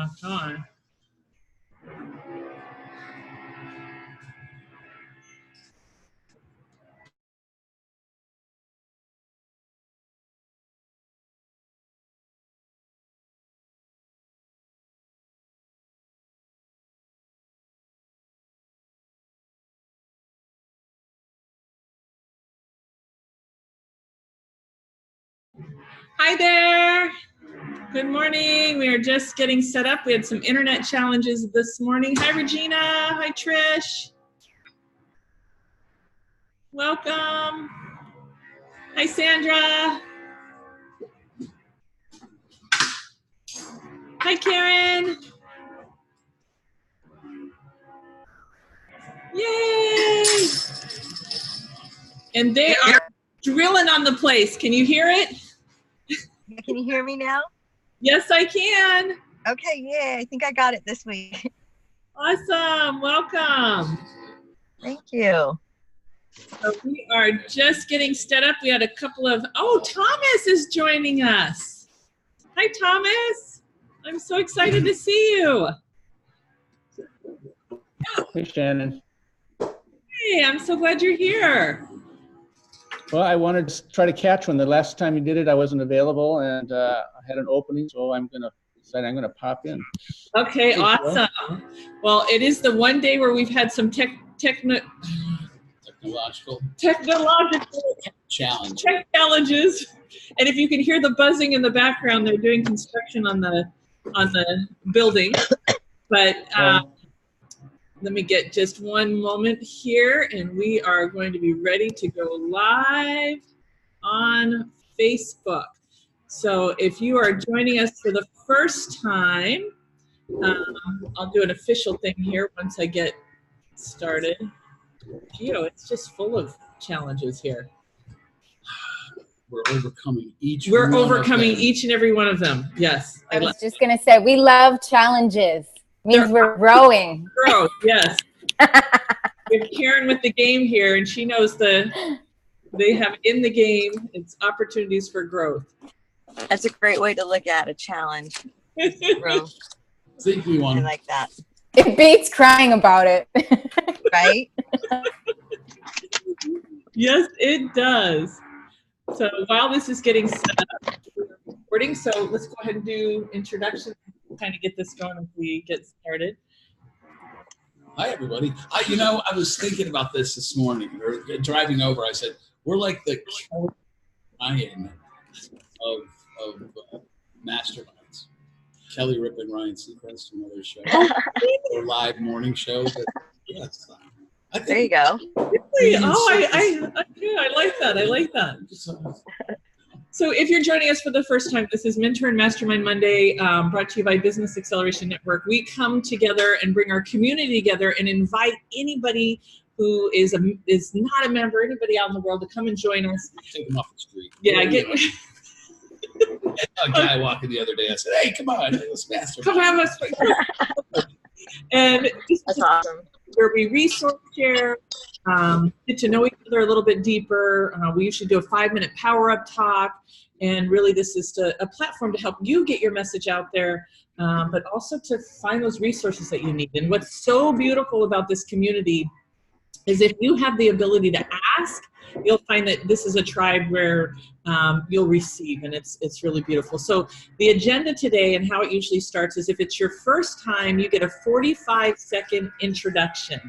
Come on. Hi there. Good morning. We are just getting set up. We had some internet challenges this morning. Hi, Regina. Hi, Trish. Welcome. Hi, Sandra. Hi, Karen. Yay! And they are drilling on the place. Can you hear it? Can you hear me now? Yes, I can. Okay, yay. I think I got it this week. Awesome. Welcome. Thank you. So we are just getting set up. We had a couple of, Thomas is joining us. Hi, Thomas. I'm so excited to see you. Hey, Shannon. Hey, I'm so glad you're here. Well, I wanted to try to catch one. The last time you did it, I wasn't available, and I had an opening, so I'm gonna pop in. Okay, awesome. Well, it is the one day where we've had some technological challenges, and if you can hear the buzzing in the background, they're doing construction on the building. But let me get just one moment here, and we are going to be ready to go live on Facebook. So if you are joining us for the first time, I'll do an official thing here once I get started. Geo, it's just full of challenges here. We're overcoming each and every one of them. Yes. I was just going to say, we love challenges. Means we're growing. Growth, yes. We have Karen with the game here, and she knows they have in the game, it's opportunities for growth. That's a great way to look at a challenge. Growth. Think we won. I like that. It beats crying about it. Right? Yes, it does. So while this is getting set up, we're recording, so let's go ahead and do introduction, kind of get this going as we get started. Hi, everybody. I was thinking about this morning, or driving over. I said, we're like the Kelly Ryan of Masterminds. Kelly, Rip, and Ryan Seacrest from another show. Or live morning show. There you go. Really? I like that. I like that. So if you're joining us for the first time, this is Mentor and Mastermind Monday, brought to you by Business Acceleration Network. We come together and bring our community together and invite anybody who is not a member, anybody out in the world, to come and join us. Take them off the street. Yeah, a guy walking the other day. I said, "Hey, come on, let's mastermind. Come have us." And that's awesome. Where we resource share, get to know each other a little bit deeper. We usually do a 5-minute power-up talk, and really this is a platform to help you get your message out there, but also to find those resources that you need. And what's so beautiful about this community is if you have the ability to ask, you'll find that this is a tribe where you'll receive, and it's really beautiful. So the agenda today and how it usually starts is if it's your first time, you get a 45-second introduction.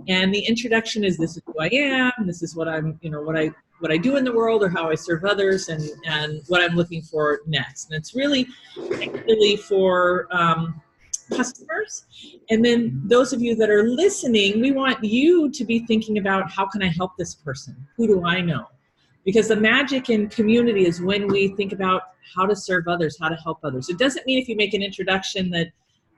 And the introduction is, this is who I am, this is what I'm, what I do in the world, or how I serve others, and what I'm looking for next. And it's really for customers. And then those of you that are listening, we want you to be thinking about, how can I help this person? Who do I know? Because the magic in community is when we think about how to serve others, how to help others. It doesn't mean if you make an introduction that,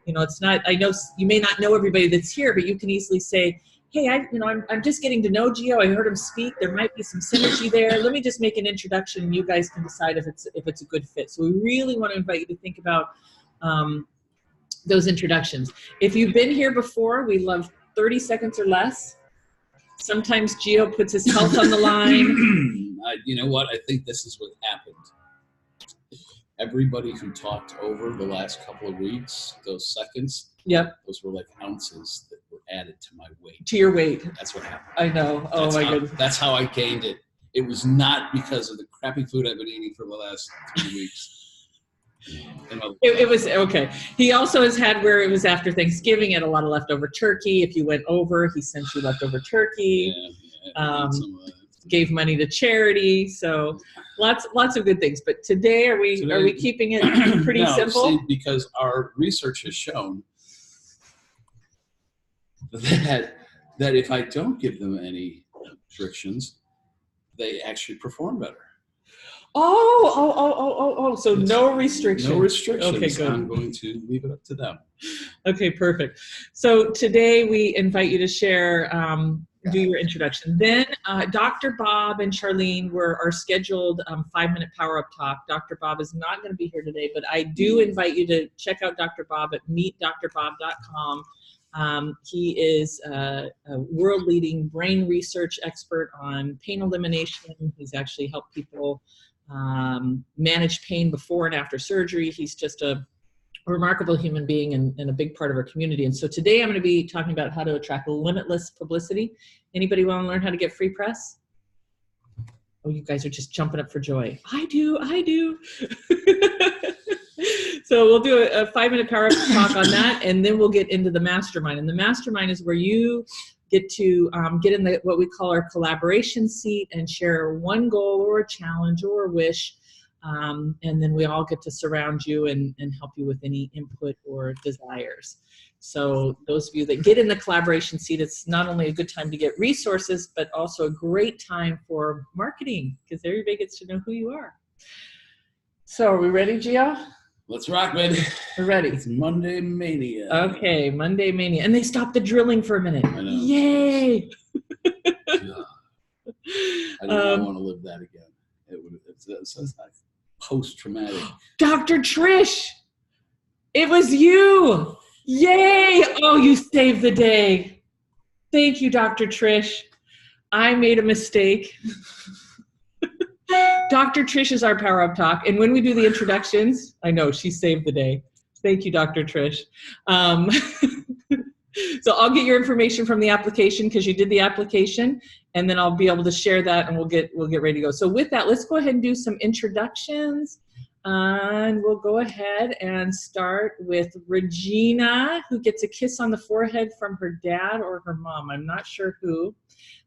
it's not, I know you may not know everybody that's here, but you can easily say, hey, I'm just getting to know Gio. I heard him speak. There might be some synergy there. Let me just make an introduction, and you guys can decide if it's a good fit. So we really want to invite you to think about those introductions. If you've been here before, we love 30 seconds or less. Sometimes Gio puts his health on the line. You know what? I think this is what happened. everybody who talked over the last couple of weeks, those seconds, Yep. those were like ounces that were added to my weight. To your weight. That's what happened. I know. Oh That's my how, goodness. That's how I gained it. It was not because of the crappy food I've been eating for the last 3 weeks. It was okay. He also has had where it was after Thanksgiving, had a lot of leftover turkey. If you went over, he sent you leftover turkey. Yeah, gave money to charity. So lots of good things. But today, are we keeping it pretty simple? See, because our research has shown that if I don't give them any restrictions, they actually perform better. Oh. So no restrictions. No restrictions. Okay, good. I'm going to leave it up to them. Okay, perfect. So today we invite you to share, do your introduction. Then Dr. Bob and Charlene were our scheduled 5-minute power-up talk. Dr. Bob is not going to be here today, but I do invite you to check out Dr. Bob at meetdrbob.com. He is a world-leading brain research expert on pain elimination. He's actually helped people manage pain before and after surgery. He's just a remarkable human being and a big part of our community. And so today I'm going to be talking about how to attract limitless publicity. Anybody want to learn how to get free press? Oh, you guys are just jumping up for joy. I do. So we'll do a 5-minute power up talk on that, and then we'll get into the mastermind. And the mastermind is where you get to get in what we call our collaboration seat and share one goal or a challenge or a wish. And then we all get to surround you and help you with any input or desires. So those of you that get in the collaboration seat, it's not only a good time to get resources, but also a great time for marketing because everybody gets to know who you are. So are we ready, Gio? Let's rock, baby. We're ready. It's Monday Mania. Okay, Monday Mania. And they stopped the drilling for a minute. I know. Yay! I do not want to live that again. It's like post-traumatic. Dr. Trish, it was you. Yay! Oh, you saved the day. Thank you, Dr. Trish. I made a mistake. Dr. Trish is our Power Up Talk. And when we do the introductions, I know she saved the day. Thank you, Dr. Trish. So I'll get your information from the application because you did the application, and then I'll be able to share that and we'll get ready to go. So with that, let's go ahead and do some introductions. And we'll go ahead and start with Regina, who gets a kiss on the forehead from her dad or her mom. I'm not sure who.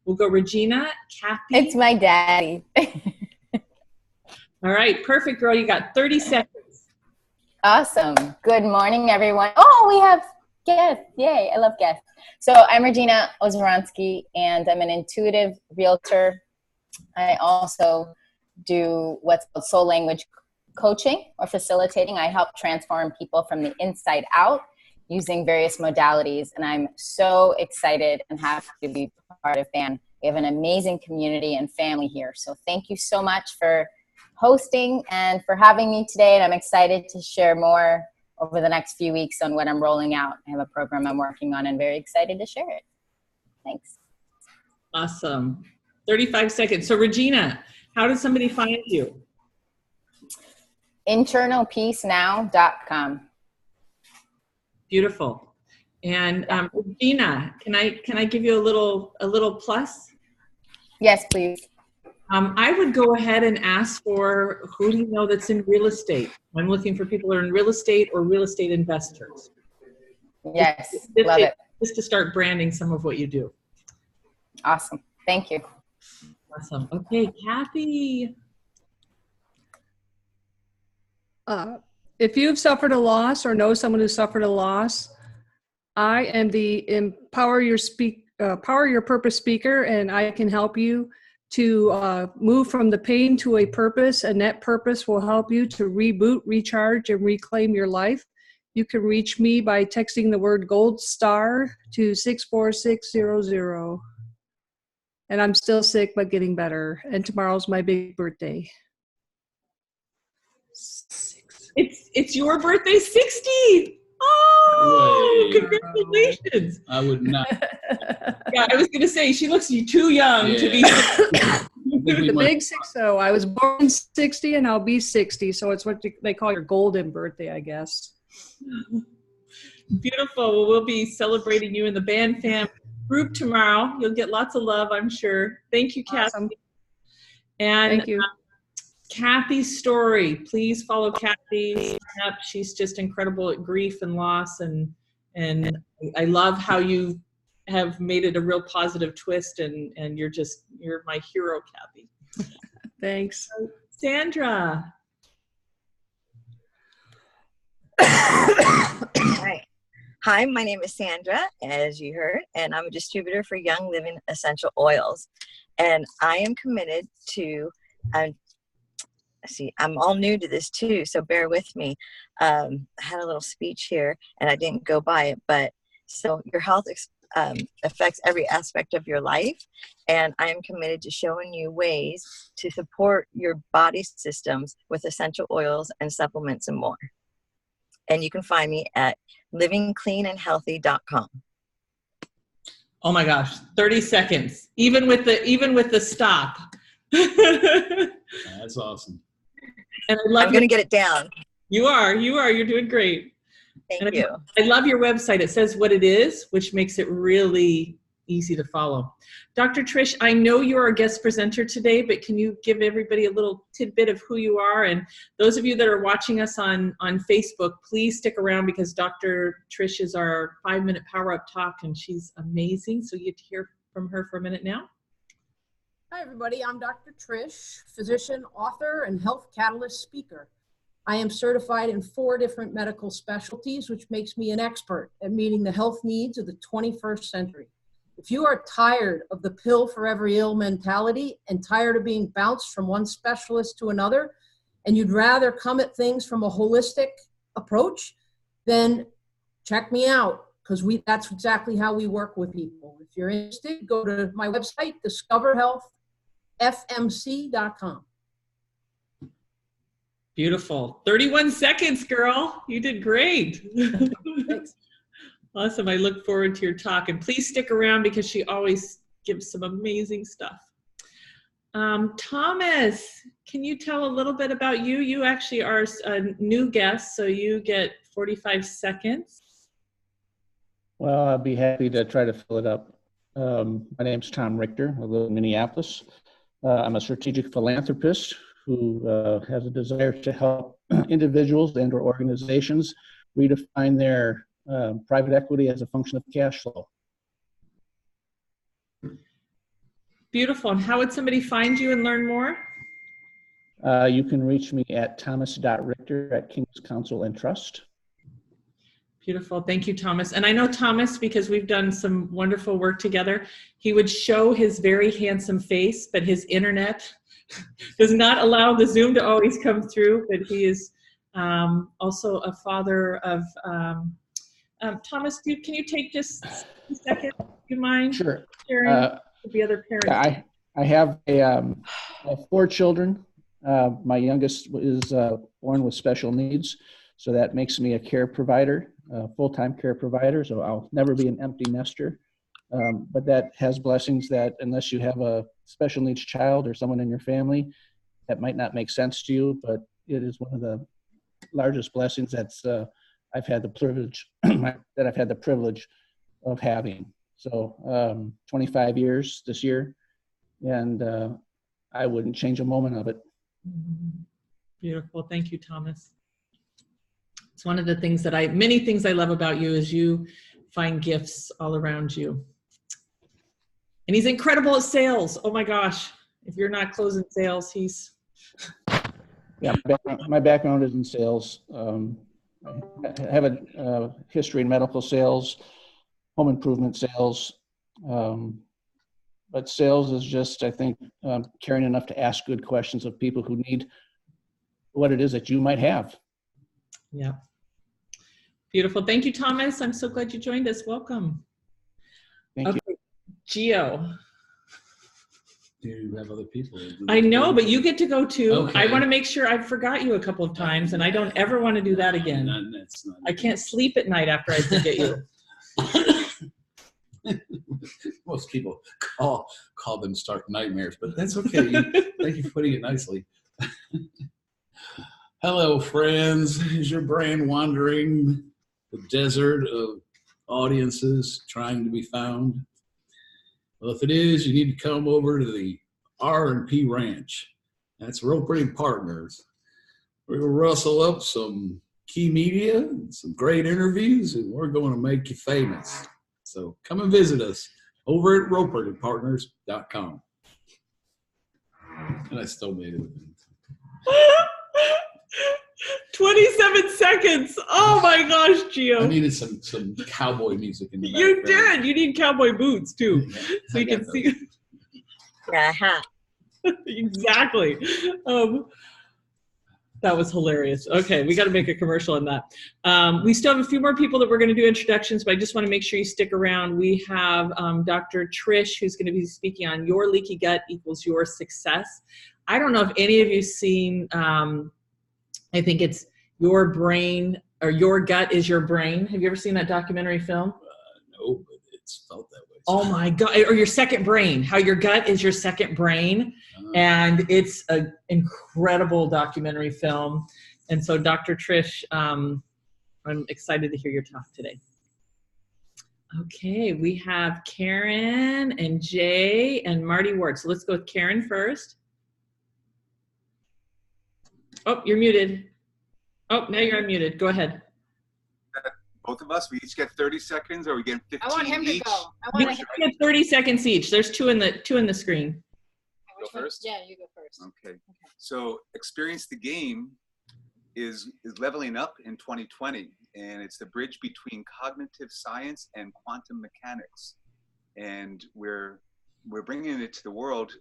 We'll go Regina, Kathy. It's my daddy. All right, perfect, girl. You got 30 seconds. Awesome. Good morning, everyone. Oh, we have guests. Yay, I love guests. So I'm Regina Ozoronsky, and I'm an intuitive realtor. I also do what's called soul language coaching or facilitating. I help transform people from the inside out using various modalities, and I'm so excited and happy to be part of FAN. We have an amazing community and family here, so thank you so much for hosting and for having me today, and I'm excited to share more over the next few weeks on what I'm rolling out. I have a program I'm working on and very excited to share it. Thanks. Awesome. 35 seconds. So Regina, how does somebody find you? Internalpeacenow.com. Beautiful. And Regina, can I give you a little plus? Yes, please. I would go ahead and ask for who do you know that's in real estate? I'm looking for people who are in real estate or real estate investors. Yes, love it. Just to start branding some of what you do. Awesome. Thank you. Awesome. Okay, Kathy. If you've suffered a loss or know someone who suffered a loss, I am the Power Your Purpose speaker, and I can help you to move from the pain to a purpose, and that purpose will help you to reboot, recharge, and reclaim your life. You can reach me by texting the word Gold Star to 64600. And I'm still sick, but getting better. And tomorrow's my big birthday. It's your birthday, 60. Oh, congratulations. I would not. Yeah, I was going to say, she looks too young to be. The big 60. I was born in 60 and I'll be 60. So it's what they call your golden birthday, I guess. Beautiful. Well, we'll be celebrating you in the band fam group tomorrow. You'll get lots of love, I'm sure. Thank you, Awesome. Kathy. And Thank you. Kathy's story. Please follow Kathy. She's just incredible at grief and loss, and I love how you have made it a real positive twist, and you're my hero, Kathy. Thanks. Sandra. Hi, my name is Sandra, as you heard, and I'm a distributor for Young Living Essential Oils. And I am committed to, I'm all new to this too, so bear with me. I had a little speech here, and I didn't go by it, but so your health affects every aspect of your life, and I am committed to showing you ways to support your body systems with essential oils and supplements and more. And you can find me at livingcleanandhealthy.com. Oh my gosh, 30 seconds. Even with the stop. That's awesome. And I'm going to get it down. You are. You're doing great. Thank you. I love your website. It says what it is, which makes it really easy to follow. Dr. Trish, I know you're our guest presenter today, but can you give everybody a little tidbit of who you are? And those of you that are watching us on Facebook, please stick around, because Dr. Trish is our 5-minute power up talk, and she's amazing. So you get to hear from her for a minute now. Hi, everybody. I'm Dr. Trish, physician, author, and health catalyst speaker. I am certified in 4 different medical specialties, which makes me an expert at meeting the health needs of the 21st century. If you are tired of the pill for every ill mentality and tired of being bounced from one specialist to another, and you'd rather come at things from a holistic approach, then check me out, because that's exactly how we work with people. If you're interested, go to my website, discoverhealthfmc.com. Beautiful. 31 seconds, girl. You did great. Thanks. Awesome. I look forward to your talk, and please stick around because she always gives some amazing stuff. Thomas, can you tell a little bit about you? You actually are a new guest, so you get 45 seconds. Well, I'll be happy to try to fill it up. My name's Tom Richter. I live in Minneapolis. I'm a strategic philanthropist who has a desire to help individuals and/or organizations redefine their private equity as a function of cash flow. Beautiful. And how would somebody find you and learn more? You can reach me at thomas.richter@King's Counsel and Trust. Beautiful. Thank you, Thomas. And I know Thomas because we've done some wonderful work together. He would show his very handsome face, but his internet does not allow the Zoom to always come through. But he is also a father of Thomas, can you take just a second? Do you mind Sure. sharing with the other parents? I have I have 4 children. My youngest is born with special needs, so that makes me a care provider, a full-time care provider, so I'll never be an empty nester. But that has blessings that unless you have a special needs child or someone in your family, that might not make sense to you, but it is one of the largest blessings that's I've had the privilege of having. So 25 years this year, and I wouldn't change a moment of it. Beautiful. Thank you, Thomas. It's one of the things that many things I love about you is you find gifts all around you. And he's incredible at sales. Oh my gosh. If you're not closing sales, he's... Yeah, my background is in sales. I have a history in medical sales, home improvement sales, but sales is just, I think, caring enough to ask good questions of people who need what it is that you might have. Yeah. Beautiful. Thank you, Thomas. I'm so glad you joined us. Welcome. Thank you. Gio. Do you have other people? I know, but you get to go too. Okay. I want to make sure I forgot you a couple of times, and I don't ever want to do that again. That's not I can't sleep at night after I forget you. Most people call them stark nightmares, but that's okay. Thank you for putting it nicely. Hello, friends. Is your brain wandering the desert of audiences trying to be found? Well, if it is, you need to come over to the R&P Ranch. That's Roper Partners. We're going to rustle up some key media and some great interviews, and we're going to make you famous. So come and visit us over at roperandpartners.com. And I still made it. 27 seconds. Oh my gosh, Gio. I needed some cowboy music in the back. You did. You need cowboy boots too, so you can see. Yeah. Exactly. That was hilarious. Okay, we got to make a commercial on that. We still have a few more people that we're going to do introductions, but I just want to make sure you stick around. We have Dr. Trish, who's going to be speaking on Your Leaky Gut Equals Your Success. I don't know if any of you have seen, I think it's Your Brain, or Your Gut is Your Brain. Have you ever seen that documentary film? No, but it's felt that way. Oh my God, or Your Second Brain, how your gut is your second brain. And it's an incredible documentary film. And so Dr. Trish, I'm excited to hear your talk today. Okay, we have Karen and Jay and Marty Ward. So let's go with Karen first. Oh, you're muted. Oh, now you're unmuted. Go ahead. Both of us, we each get 30 seconds, or we get 15 I want him each? to go. You get 30 seconds each. There's two in the screen. Go first? Yeah, you go first. Okay. So Experience the Game is leveling up in 2020, and it's the bridge between cognitive science and quantum mechanics. And we're bringing it to the world,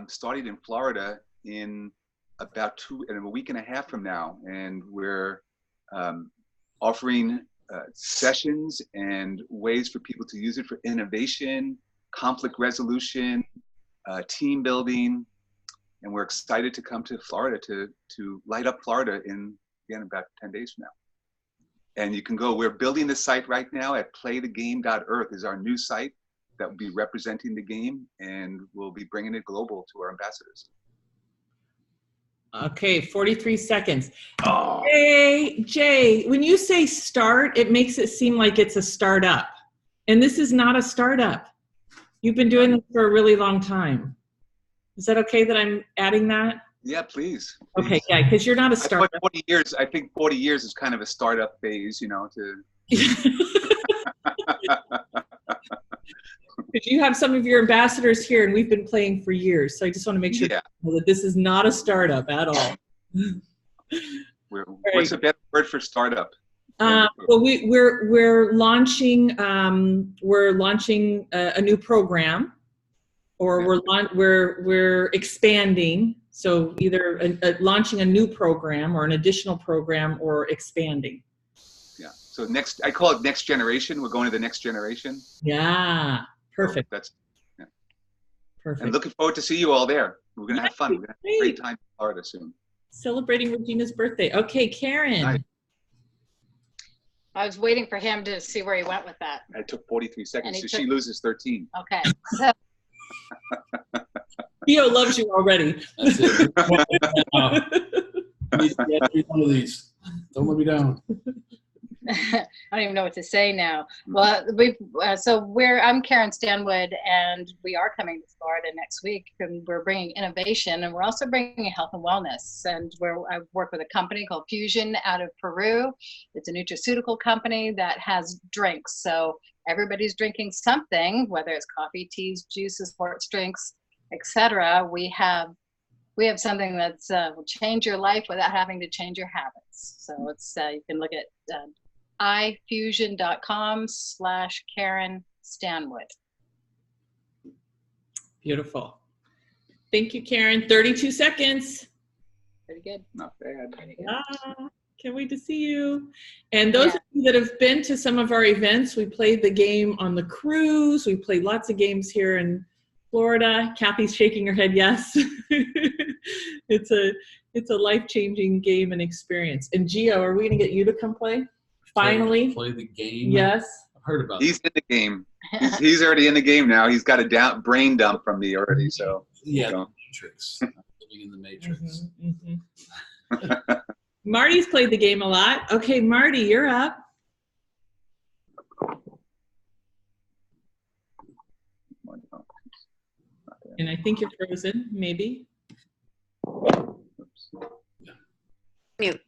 starting in Florida in about a week and a half from now. And we're offering sessions and ways for people to use it for innovation, conflict resolution, team building, and we're excited to come to Florida to light up Florida in about 10 days from now. And you can go, we're building the site right now at playthegame.earth is our new site that will be representing the game, and we'll be bringing it global to our ambassadors. Okay, 43 seconds. Oh. Jay, when you say start, it makes it seem like it's a startup. And this is not a startup. You've been doing this for a really long time. Is that okay that I'm adding that? Yeah, please. Okay, yeah, because you're not a startup. 40 years, I think 40 years is kind of a startup phase, to... Because you have some of your ambassadors here, and we've been playing for years. So I just want to make sure that this is not a startup at all. What's a better word for startup? Well, we're launching a new program, or we're expanding. So either launching a new program or an additional program, or expanding. Yeah. So I call it next generation. We're going to the next generation. Yeah. Perfect. So that's perfect. And looking forward to see you all there. We're going to have fun. We're going to have a great time in Florida soon. Celebrating Regina's birthday. Okay, Karen. Nice. I was waiting for him to see where he went with that. I took 43 seconds, so she loses 13. Okay. So. Theo loves you already. That's it. One of these. Don't let me down. I don't even know what to say now. Well, I'm Karen Stanwood, and we are coming to Florida next week, and we're bringing innovation, and we're also bringing health and wellness. And I work with a company called Fusion out of Peru. It's a nutraceutical company that has drinks. So everybody's drinking something, whether it's coffee, teas, juices, sports drinks, etc. We have something that's will change your life without having to change your habits. So it's you can look at ifusion.com/Karen Stanwood. Beautiful. Thank you, Karen. 32 seconds. Pretty good. Not bad. Can't wait to see you. And those of you that have been to some of our events, we played the game on the cruise. We played lots of games here in Florida. Kathy's shaking her head yes. It's a life-changing game and experience. And Gio, are we going to get you to come play? Finally. Play the game? Yes. heard about He's in the game. He's already in the game now. He's got a brain dump from me already. So yeah, the Matrix. Living in the Matrix. Marty's played the game a lot. Okay, Marty, you're up. And I think you're frozen, maybe. Mute.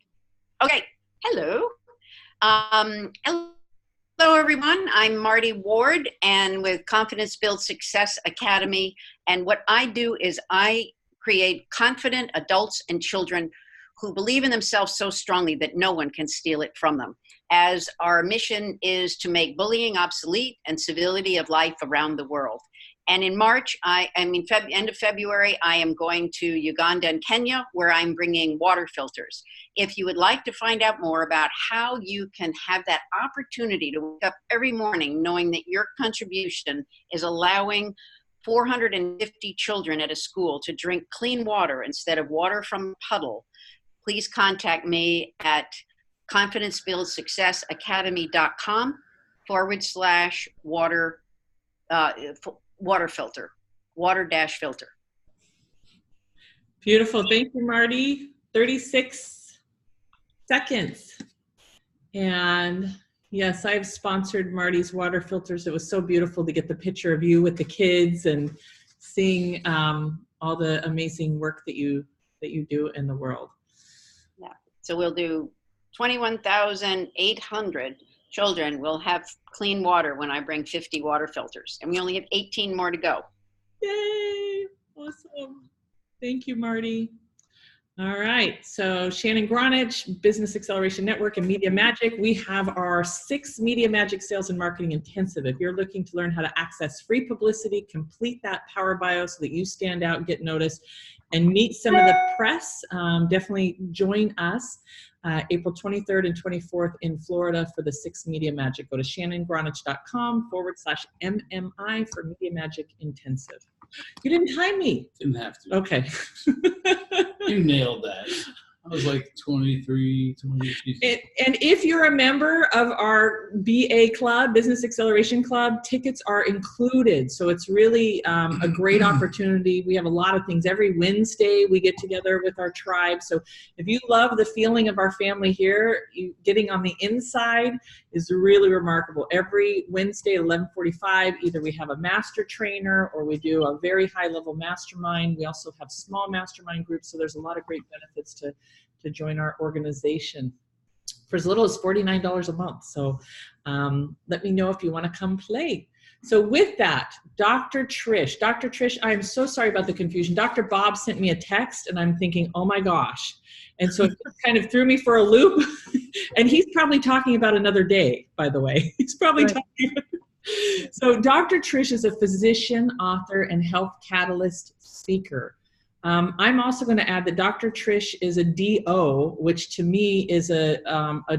Okay. Hello. Hello, everyone. I'm Marty Ward, and with Confidence Build Success Academy. And what I do is I create confident adults and children who believe in themselves so strongly that no one can steal it from them. As our mission is to make bullying obsolete and civility of life around the world. And in March, end of February, I am going to Uganda and Kenya, where I'm bringing water filters. If you would like to find out more about how you can have that opportunity to wake up every morning knowing that your contribution is allowing 450 children at a school to drink clean water instead of water from a puddle, please contact me at confidencebuildsuccessacademy.com/water filter, water-filter. Beautiful. Thank you, Marty. 36 seconds. And yes, I've sponsored Marty's water filters. It was so beautiful to get the picture of you with the kids and seeing all the amazing work that you do in the world. Yeah. So we'll do 21,800 children will have clean water when I bring 50 water filters. And we only have 18 more to go. Yay! Awesome. Thank you, Marty. All right. So Shannon Gronich, Business Acceleration Network and Media Magic. We have our 6 Media Magic Sales and Marketing Intensive. If you're looking to learn how to access free publicity, complete that power bio so that you stand out and get noticed, and meet some of the press, definitely join us. April 23rd and 24th in Florida for the 6 Media Magic. Go to shannongronich.com/MMI for Media Magic Intensive. You didn't time me. Didn't have to. Okay. You nailed that. I was like 23, 20. And if you're a member of our BA club, Business Acceleration Club, tickets are included. So it's really a great opportunity. We have a lot of things. Every Wednesday we get together with our tribe. So if you love the feeling of our family here, getting on the inside is really remarkable. Every Wednesday at 11:45, either we have a master trainer or we do a very high level mastermind. We also have small mastermind groups. So there's a lot of great benefits to join our organization for as little as $49 a month. So let me know if you want to come play. So with that, Dr. Trish, I'm so sorry about the confusion. Dr. Bob sent me a text and I'm thinking, oh my gosh. And so it kind of threw me for a loop. And he's probably talking about another day, by the way. He's probably talking. So Dr. Trish is a physician, author, and health catalyst speaker. I'm also going to add that Dr. Trish is a DO, which to me is a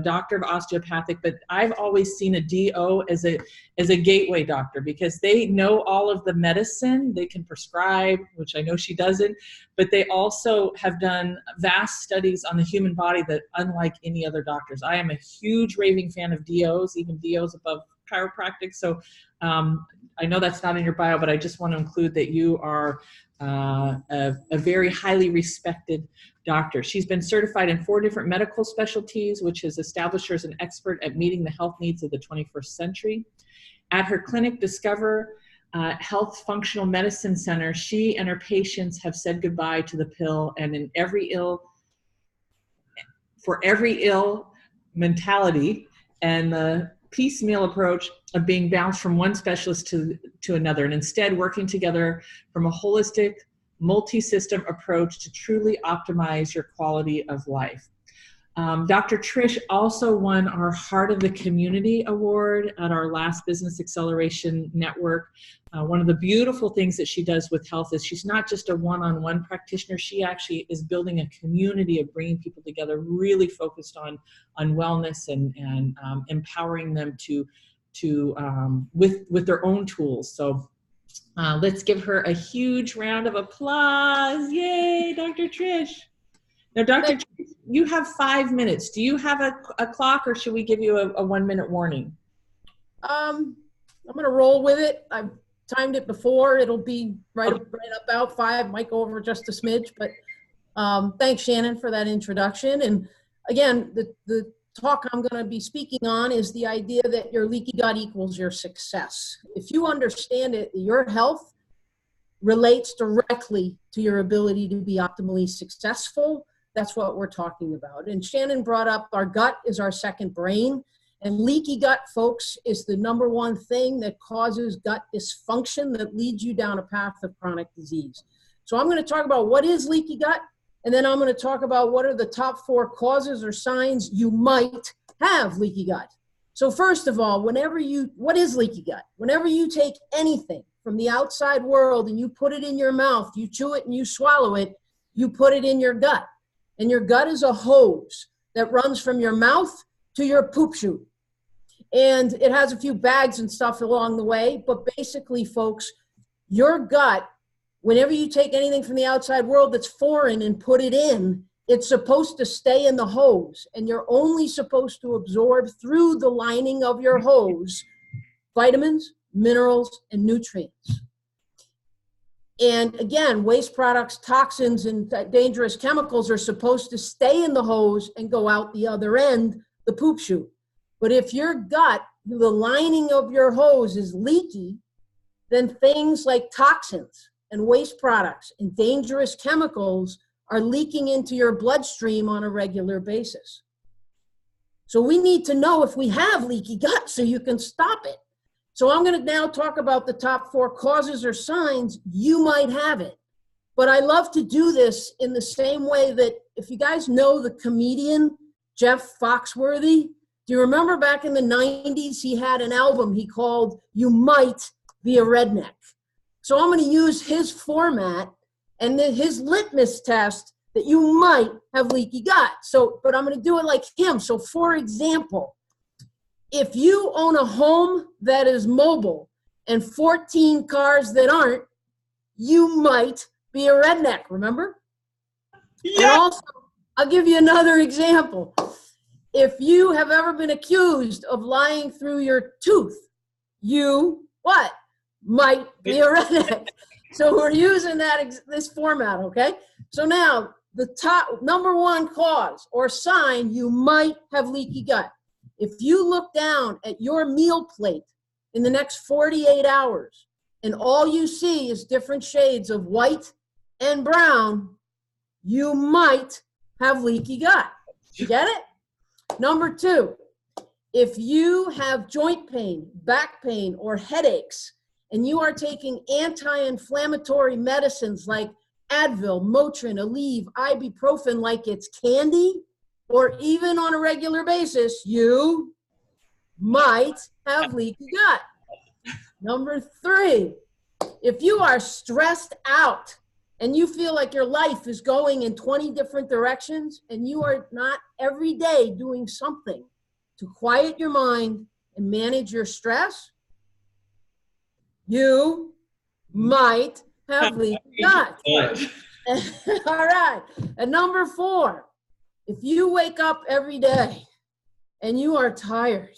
doctor of osteopathic, but I've always seen a DO as a gateway doctor because they know all of the medicine. They can prescribe, which I know she doesn't, but they also have done vast studies on the human body that unlike any other doctors. I am a huge raving fan of DOs, even DOs above chiropractic. So I know that's not in your bio, but I just want to include that you are a very highly respected doctor. She's been certified in 4 different medical specialties, which has established her as an expert at meeting the health needs of the 21st century. At her clinic, Discover Health Functional Medicine Center, she and her patients have said goodbye to the pill, and for every ill mentality and the piecemeal approach of being bounced from one specialist to another, and instead working together from a holistic, multi-system approach to truly optimize your quality of life. Dr. Trish also won our Heart of the Community Award at our last Business Acceleration Network. One of the beautiful things that she does with health is she's not just a one-on-one practitioner. She actually is building a community of bringing people together, really focused on wellness and empowering them with their own tools. So let's give her a huge round of applause. Yay, Dr. Trish. Now, Dr. Trish, you have 5 minutes. Do you have a clock, or should we give you a 1-minute warning? I'm going to roll with it. I've timed it before. It'll be right about 5, might go over just a smidge, but thanks, Shannon, for that introduction. And again, the talk I'm going to be speaking on is the idea that your leaky gut equals your success. If you understand it, your health relates directly to your ability to be optimally successful. That's what we're talking about. And Shannon brought up our gut is our second brain. And leaky gut, folks, is the #1 thing that causes gut dysfunction that leads you down a path of chronic disease. So I'm going to talk about what is leaky gut, and then I'm going to talk about what are the top 4 causes or signs you might have leaky gut. So first of all, what is leaky gut? Whenever you take anything from the outside world and you put it in your mouth, you chew it and you swallow it, you put it in your gut. And your gut is a hose that runs from your mouth to your poop chute. And it has a few bags and stuff along the way, but basically, folks, your gut, whenever you take anything from the outside world that's foreign and put it in, it's supposed to stay in the hose, and you're only supposed to absorb through the lining of your hose vitamins, minerals, and nutrients. And again, waste products, toxins, and dangerous chemicals are supposed to stay in the hose and go out the other end, the poop chute. But if your gut, the lining of your hose is leaky, then things like toxins and waste products and dangerous chemicals are leaking into your bloodstream on a regular basis. So we need to know if we have leaky gut so you can stop it. So I'm going to now talk about the top 4 causes or signs you might have it. But I love to do this in the same way that, if you guys know the comedian Jeff Foxworthy, do you remember back in the 90s, he had an album he called You Might Be a Redneck. So I'm going to use his format and then his litmus test that you might have leaky gut. So, but I'm going to do it like him. So for example, if you own a home that is mobile and 14 cars that aren't, you might be a redneck, remember? Yeah. And also, I'll give you another example. If you have ever been accused of lying through your tooth, you, what? Might be a redneck. So we're using this format, okay? So now, the top #1 cause or sign you might have leaky gut. If you look down at your meal plate in the next 48 hours and all you see is different shades of white and brown, you might have leaky gut. You get it? #2, if you have joint pain, back pain, or headaches, and you are taking anti-inflammatory medicines like Advil, Motrin, Aleve, ibuprofen like it's candy, or even on a regular basis, you might have leaky gut. #3, if you are stressed out and you feel like your life is going in 20 different directions and you are not every day doing something to quiet your mind and manage your stress, you might have leaky gut. All right. And #4, if you wake up every day and you are tired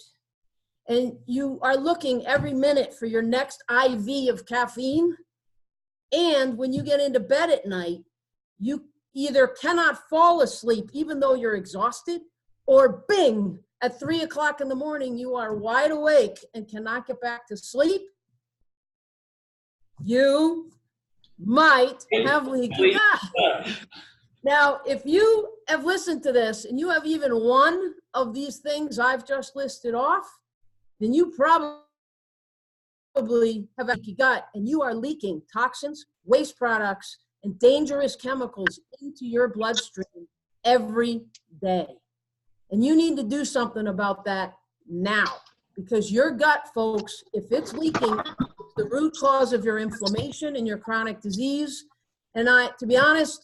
and you are looking every minute for your next IV of caffeine, and when you get into bed at night, you either cannot fall asleep even though you're exhausted, or bing, at 3 o'clock in the morning, you are wide awake and cannot get back to sleep, you might have leaky gut. Now, if you have listened to this and you have even one of these things I've just listed off, then you probably have leaky gut and you are leaking toxins, waste products, and dangerous chemicals into your bloodstream every day. And you need to do something about that now, because your gut, folks, if it's leaking, it's the root cause of your inflammation and your chronic disease. And to be honest,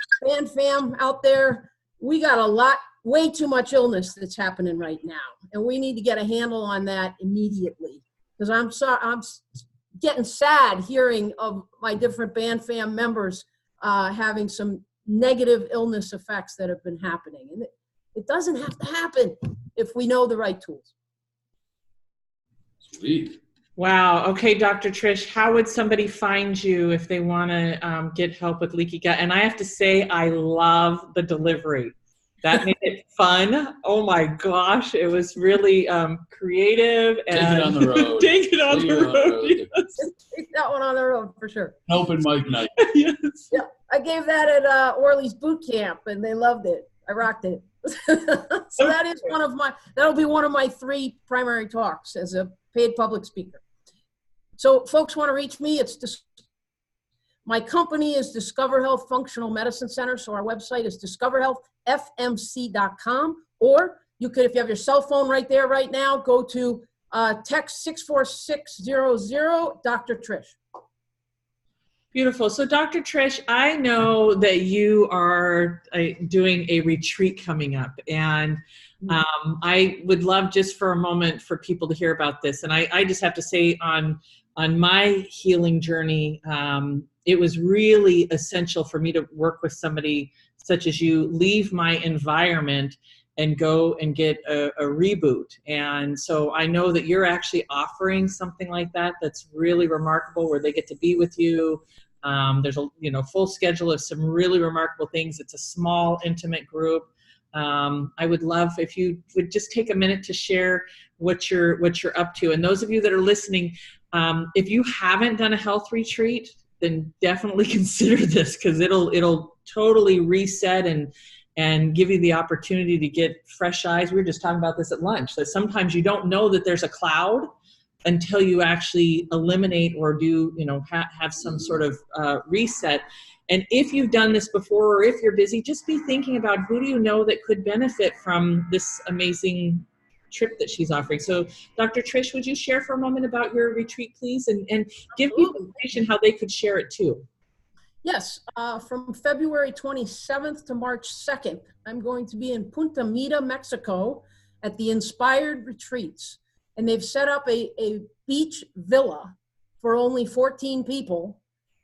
fam out there, we got way too much illness that's happening right now. And we need to get a handle on that immediately. Because I'm getting sad hearing of my different band fam members having some negative illness effects that have been happening. And it doesn't have to happen if we know the right tools. Sweet. Wow. Okay, Dr. Trish, how would somebody find you if they want to get help with leaky gut? And I have to say, I love the delivery. That made it fun. Oh my gosh, it was really creative. And take it on the road. Take it on the road. Yes. Take that one on the road for sure. Open mic night. Yes. Yeah, I gave that at Orly's boot camp, and they loved it. I rocked it. So that is that'll be one of my 3 primary talks as a paid public speaker. So folks want to reach me, my company is Discover Health Functional Medicine Center. So our website is discoverhealthfmc.com, or you could, if you have your cell phone right there right now, go to text 64600 Dr. Trish. Beautiful. So Dr. Trish, I know that you are doing a retreat coming up, and I would love just for a moment for people to hear about this. And I just have to say on my healing journey, it was really essential for me to work with somebody such as you, leave my environment and go and get a reboot. And so I know that you're actually offering something like that that's really remarkable, where they get to be with you. There's a full schedule of some really remarkable things. It's a small, intimate group. I would love if you would just take a minute to share what you're up to. And those of you that are listening, if you haven't done a health retreat, then definitely consider this, because it'll totally reset and give you the opportunity to get fresh eyes. We were just talking about this at lunch, that sometimes you don't know that there's a cloud until you actually eliminate or do, have some sort of reset. And if you've done this before, or if you're busy, just be thinking about who do you know that could benefit from this amazing trip that she's offering. So Dr. Trish, would you share for a moment about your retreat, please, and give people information how they could share it too? Yes, from February 27th to March 2nd, I'm going to be in Punta Mita, Mexico at the Inspired Retreats. And they've set up a beach villa for only 14 people.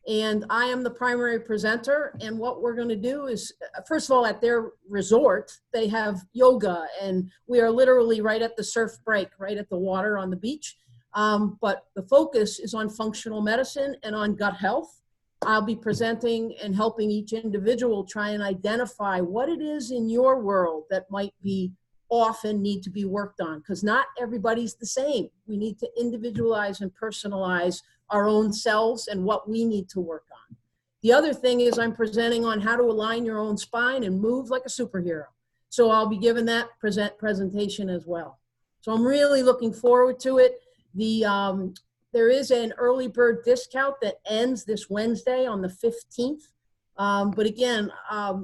And I am the primary presenter. And what we're going to do is, first of all, at their resort, they have yoga. And we are literally right at the surf break, right at the water on the beach. But the focus is on functional medicine and on gut health. I'll be presenting and helping each individual try and identify what it is in your world that might be off and need to be worked on, because not everybody's the same. We need to individualize and personalize our own selves and what we need to work on. The other thing is I'm presenting on how to align your own spine and move like a superhero. So I'll be giving that presentation as well. So I'm really looking forward to it. There is an early bird discount that ends this Wednesday on the 15th. But again,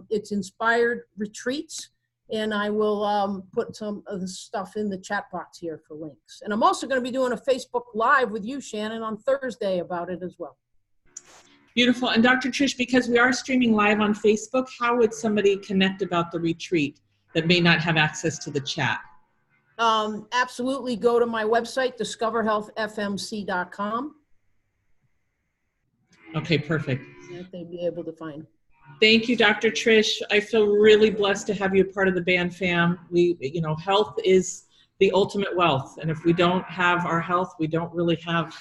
it's Inspired Retreats. And I will put some of the stuff in the chat box here for links. And I'm also going to be doing a Facebook Live with you, Shannon, on Thursday about it as well. Beautiful. And Dr. Trish, because we are streaming live on Facebook, how would somebody connect about the retreat that may not have access to the chat? Absolutely. Go to my website, discoverhealthfmc.com. Okay, perfect. That they'd be able to find. Thank you, Dr. Trish. I feel really blessed to have you a part of the band fam. Health is the ultimate wealth. And if we don't have our health, we don't really have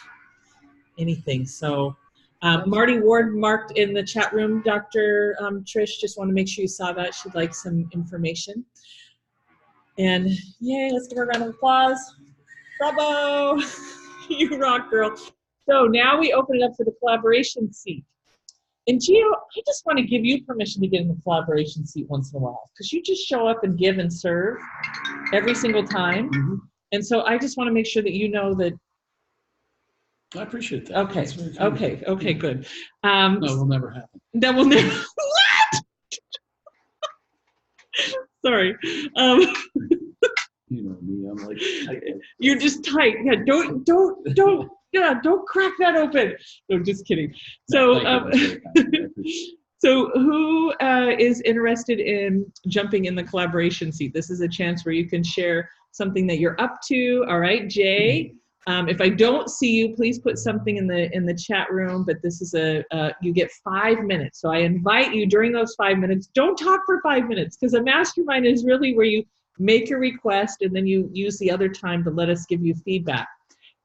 anything. So Marty Ward marked in the chat room, Dr. Trish, just want to make sure you saw that. She'd like some information. And yay, let's give her a round of applause. Bravo. You rock, girl. So now we open it up for the collaboration seat. And Gio, I just want to give you permission to get in the collaboration seat once in a while, because you just show up and give and serve every single time. Mm-hmm. And so I just want to make sure that you know that. I appreciate that. Okay. Okay, good. No, it will never happen. That will never. What? Sorry. You know me, I'm like, you're just tight. Yeah, don't crack that open. No, just kidding. So, so who is interested in jumping in the collaboration seat? This is a chance where you can share something that you're up to. All right, Jay. If I don't see you, please put something in the chat room. But this is you get 5 minutes. So I invite you during those 5 minutes. Don't talk for 5 minutes, because a mastermind is really where you make your request and then you use the other time to let us give you feedback.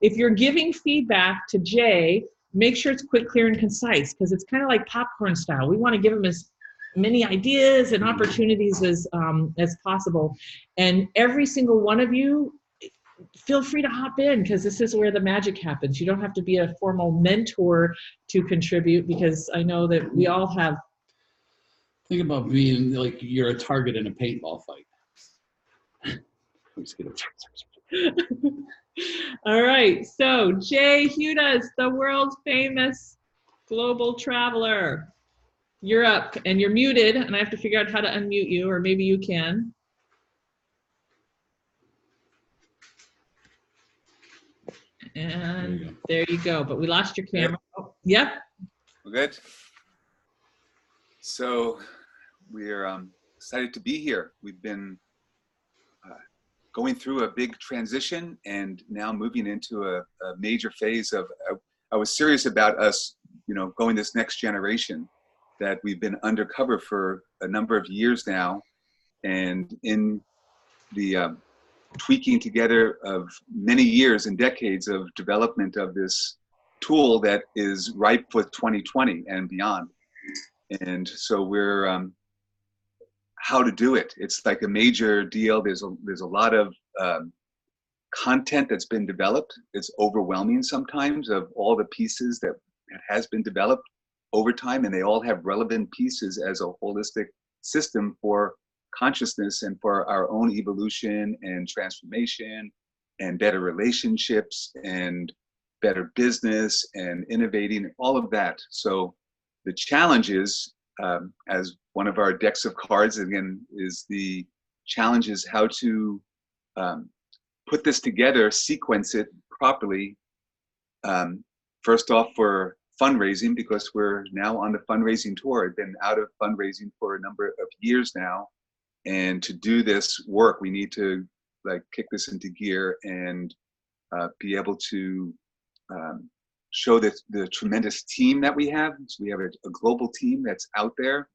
if you're giving feedback to Jay, make sure it's quick, clear, and concise, because it's kind of like popcorn style. We want to give him as many ideas and opportunities as possible. And every single one of you, feel free to hop in, because this is where the magic happens. You don't have to be a formal mentor to contribute, because I know that we all have. Think about being like you're a target in a paintball fight. All right, so Jay Hudas, the world famous global traveler. You're up, and you're muted, and I have to figure out how to unmute you, or maybe you can. And there you go, but we lost your camera. Oh, yep. We're good. So we're excited to be here. We've been going through a big transition and now moving into a major phase of, I was serious about us, going this next generation that we've been undercover for a number of years now. And in the tweaking together of many years and decades of development of this tool that is ripe for 2020 and beyond. And so we're, how to do it. It's like a major deal. There's a lot of content that's been developed. It's overwhelming sometimes of all the pieces that has been developed over time, and they all have relevant pieces as a holistic system for consciousness and for our own evolution and transformation and better relationships and better business and innovating, all of that. So the challenge is, as one of our decks of cards again, is the challenge is how to put this together, sequence it properly. First off, for fundraising, because we're now on the fundraising tour. I've been out of fundraising for a number of years now. And to do this work, we need to kick this into gear and be able to show the tremendous team that we have. So we have a global team that's out there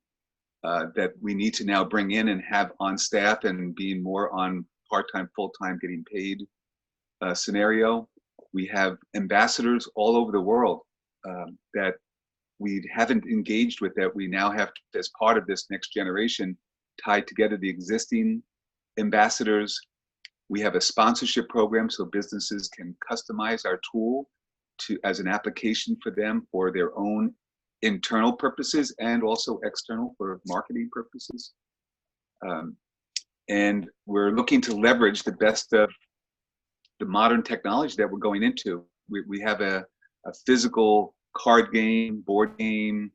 that we need to now bring in and have on staff and being more on part-time, full-time, getting paid scenario. We have ambassadors all over the world that we haven't engaged with, that we now have to, as part of this next generation, tied together the existing ambassadors. We have a sponsorship program so businesses can customize our tool as an application for them for their own internal purposes and also external for marketing purposes. And we're looking to leverage the best of the modern technology that we're going into. We have a physical card game, board game,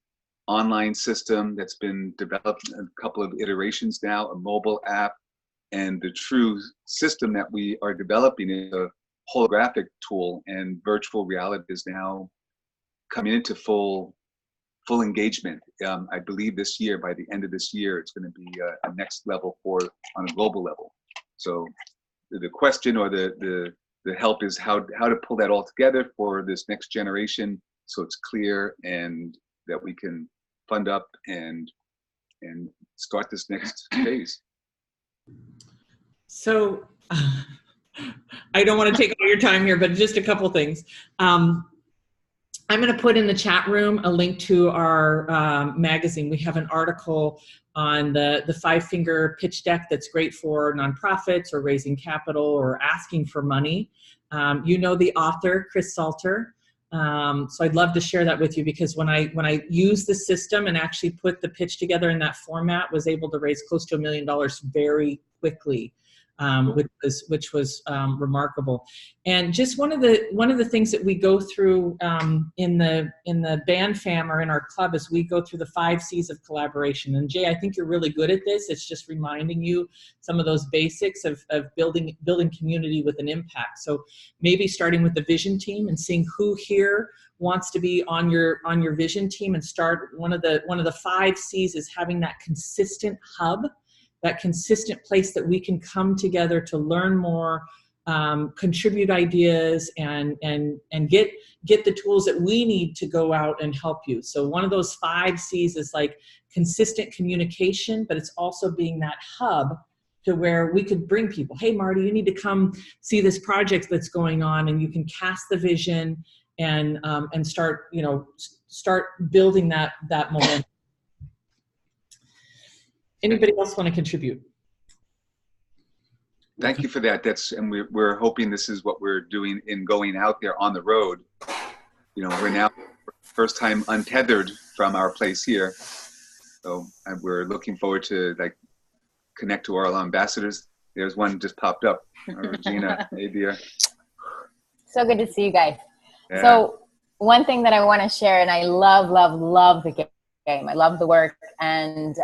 online system that's been developed in a couple of iterations now, a mobile app, and the true system that we are developing is a holographic tool, and virtual reality is now coming into full engagement. I believe this year, by the end of this year, it's going to be a next level on a global level. So the question or the help is how to pull that all together for this next generation, so it's clear and that we can fund up and start this next phase. So I don't want to take all your time here, but just a couple things. I'm going to put in the chat room a link to our magazine. We have an article on the 5-finger pitch deck that's great for nonprofits or raising capital or asking for money. You know the author, Chris Salter. So I'd love to share that with you, because when I used the system and actually put the pitch together in that format, was able to raise close to $1 million very quickly. Which was remarkable. And just one of the things that we go through in the band fam or in our club is we go through the 5 C's of collaboration. And Jay, I think you're really good at this. It's just reminding you some of those basics of building community with an impact. So maybe starting with the vision team and seeing who here wants to be on your vision team, and start one of the 5 C's is having that consistent hub, that consistent place that we can come together to learn more, contribute ideas, and get the tools that we need to go out and help you. So one of those 5 C's is like consistent communication, but it's also being that hub to where we could bring people, hey, Marty, you need to come see this project that's going on, and you can cast the vision and start, start building that momentum. Anybody else want to contribute? Thank you for that. And we're hoping this is what we're doing in going out there on the road. We're now first time untethered from our place here. So we're looking forward to connect to our ambassadors. There's one just popped up. Regina, hey dear. So good to see you guys. Yeah. So one thing that I want to share, and I love the game. I love the work. And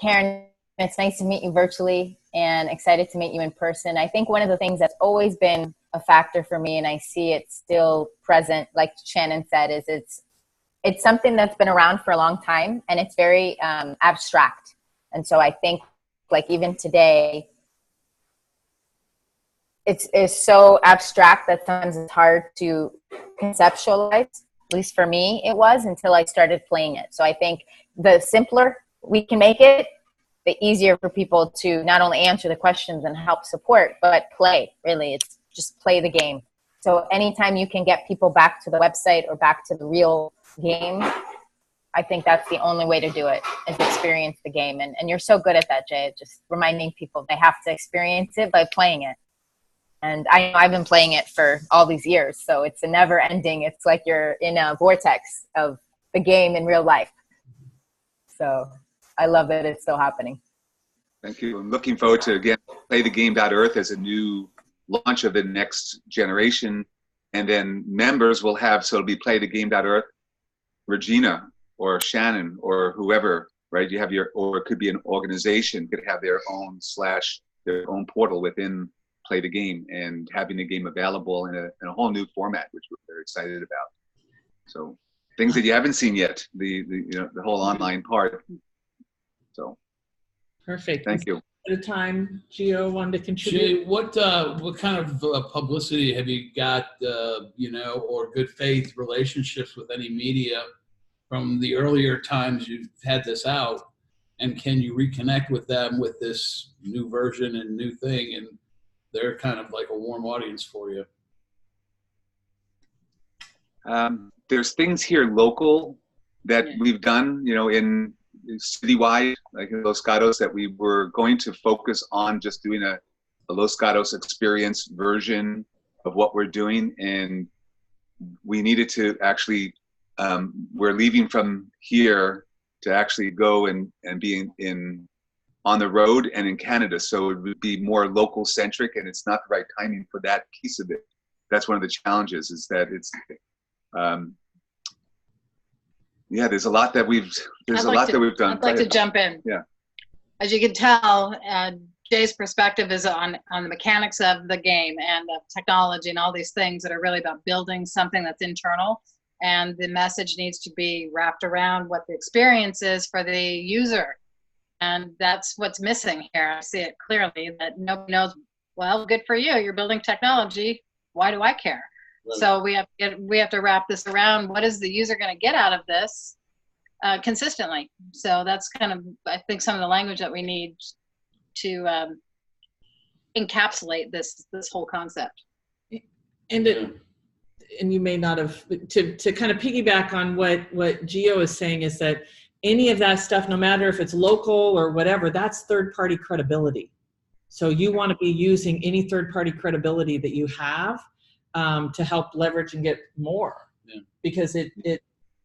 Karen, it's nice to meet you virtually and excited to meet you in person. I think one of the things that's always been a factor for me, and I see it still present, like Shannon said, is it's something that's been around for a long time, and it's very abstract. And so I think, even today, it's so abstract that sometimes it's hard to conceptualize. At least for me, it was, until I started playing it. So I think the simpler we can make it, the easier for people to not only answer the questions and help support, but play. Really, it's just play the game. So anytime you can get people back to the website or back to the real game, I think that's the only way to do it, is experience the game. And you're so good at that, Jay, just reminding people they have to experience it by playing it. And I know I've been playing it for all these years, so it's a never ending. It's like you're in a vortex of the game in real life. So I love that it's still happening. Thank you. I'm looking forward to, again, PlayTheGame.Earth as a new launch of the next generation. And then members will have, so it'll be PlayTheGame.Earth, Regina or Shannon or whoever, right? You have or it could be an organization, could have their own portal within Play the Game, and having the game available in a whole new format, which we're very excited about. So things that you haven't seen yet, the whole online part. So perfect. Thank you. At a time, Gio wanted to contribute. Jay, what kind of publicity have you got, or good faith relationships with any media from the earlier times you've had this out? And can you reconnect with them with this new version and new thing? And they're kind of like a warm audience for you. There's things here local that we've done, in citywide, like in Los Gatos, that we were going to focus on just doing a Los Gatos experience version of what we're doing. And we needed to actually, we're leaving from here to actually go and be on the road and in Canada. So it would be more local centric, and it's not the right timing for that piece of it. That's one of the challenges, is that it's, there's a lot that we've done. I'd like to jump in. Yeah. As you can tell, Jay's perspective is on the mechanics of the game and the technology and all these things that are really about building something that's internal. And the message needs to be wrapped around what the experience is for the user. And that's what's missing here. I see it clearly, that nobody knows, well, good for you. You're building technology. Why do I care? Right. So we have to wrap this around. What is the user going to get out of this consistently? So that's kind of, I think, some of the language that we need to encapsulate this whole concept. And you may not have, to kind of piggyback on what Gio is saying, is that any of that stuff, no matter if it's local or whatever, that's third-party credibility. So you want to be using any third-party credibility that you have to help leverage and get more. Yeah. Because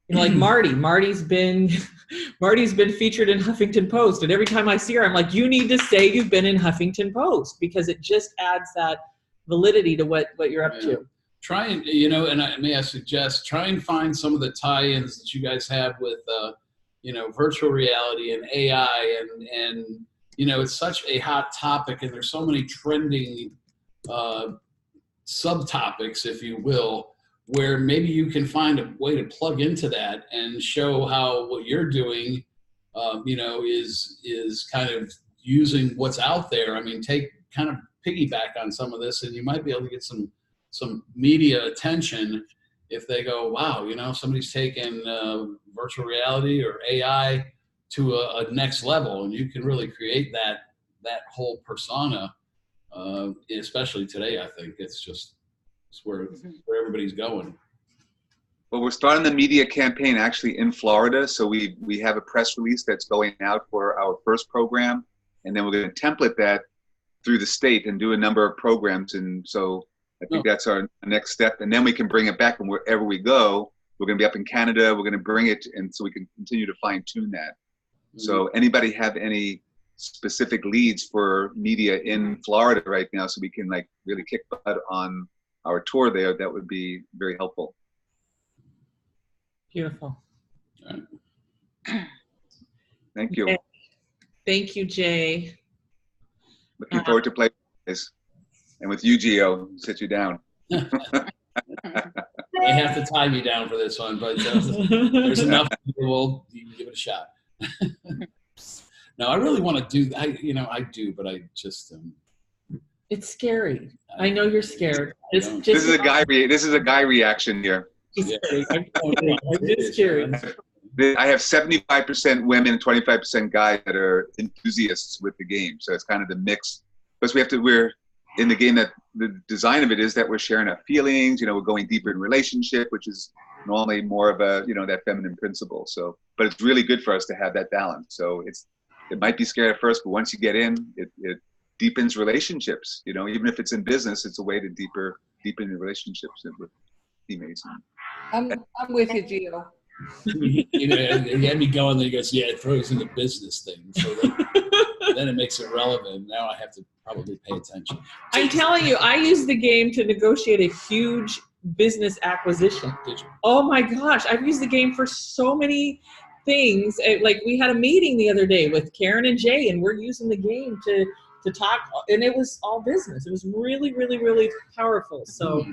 like Marty's been featured in Huffington Post, and every time I see her, I'm like, you need to say you've been in Huffington Post, because it just adds that validity to what you're up to. Try and, may I suggest, try and find some of the tie-ins that you guys have with, virtual reality and AI, and it's such a hot topic, and there's so many trending subtopics, if you will, where maybe you can find a way to plug into that and show how what you're doing, is kind of using what's out there. I mean, kind of piggyback on some of this, and you might be able to get some media attention if they go, wow, somebody's taken virtual reality or AI to a next level, and you can really create that whole persona, especially today. I think it's where everybody's going. Well, we're starting the media campaign actually in Florida. So we have a press release that's going out for our first program, and then we're going to template that through the state and do a number of programs. And so I think that's our next step. And then we can bring it back, and wherever we go, we're going to be up in Canada. We're going to bring it, and so we can continue to fine tune that. So anybody have any specific leads for media in Florida right now, so we can like really kick butt on our tour there? That would be very helpful. Beautiful. Thank you. Okay. Thank you, Jay. Looking forward to playing this. And with you, Gio, sit you down. I have to tie me down for this one, but there's enough people. You can give it a shot. No, I really want to do. I do, but I just. It's scary. I know you're scared. It's just. This is a guy reaction here. Yeah. I'm just scary. I have 75% women, 25% guys that are enthusiasts with the game. So it's kind of the mix. Because we're in the game, that the design of it is that we're sharing our feelings. We're going deeper in relationship, which is normally more of a that feminine principle. So, but it's really good for us to have that balance. So it might be scary at first, but once you get in, it deepens relationships. Even if it's in business, it's a way to deepen the relationships with teammates. I'm with you, Gio. You had me going, then he goes, yeah, it throws in the business thing. So then it makes it relevant. Now I have to probably pay attention. I'm telling you, I used the game to negotiate a huge business acquisition. Did you? Oh my gosh, I've used the game for so many things. Like we had a meeting the other day with Karen and Jay, and we're using the game to talk, and it was all business. It was really, really, really powerful. So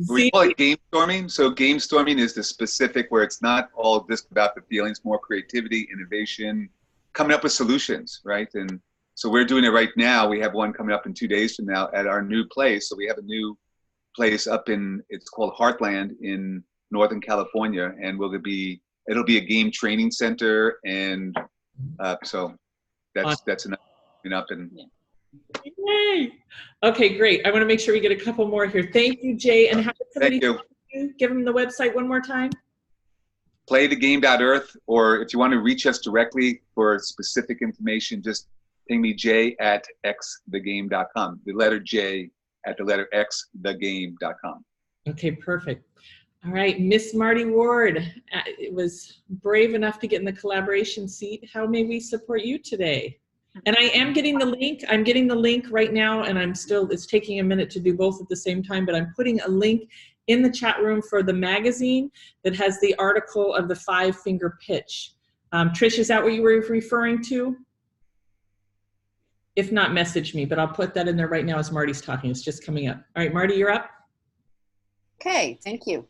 we call it game storming. So game storming is the specific where it's not all just about the feelings, more creativity, innovation, coming up with solutions, right? And so we're doing it right now. We have one coming up in 2 days from now at our new place. So we have a new place it's called Heartland in Northern California, and it'll be a game training center. And so that's enough up and. Yeah. Yay. Okay, great. I want to make sure we get a couple more here. Thank you, Jay. And how did somebody give them the website one more time? Playthegame.earth, or if you want to reach us directly for specific information, just ping me j@xthegame.com. The letter J at the letter X, thegame.com. Okay, perfect. All right, Miss Marty Ward, it was brave enough to get in the collaboration seat. How may we support you today? And I am getting the link. I'm getting the link right now, and it's taking a minute to do both at the same time, but I'm putting a link in the chat room for the magazine that has the article of the 5-finger pitch. Trish, is that what you were referring to? If not, message me, but I'll put that in there right now as Marty's talking. It's just coming up. All right, Marty, you're up. Okay, thank you.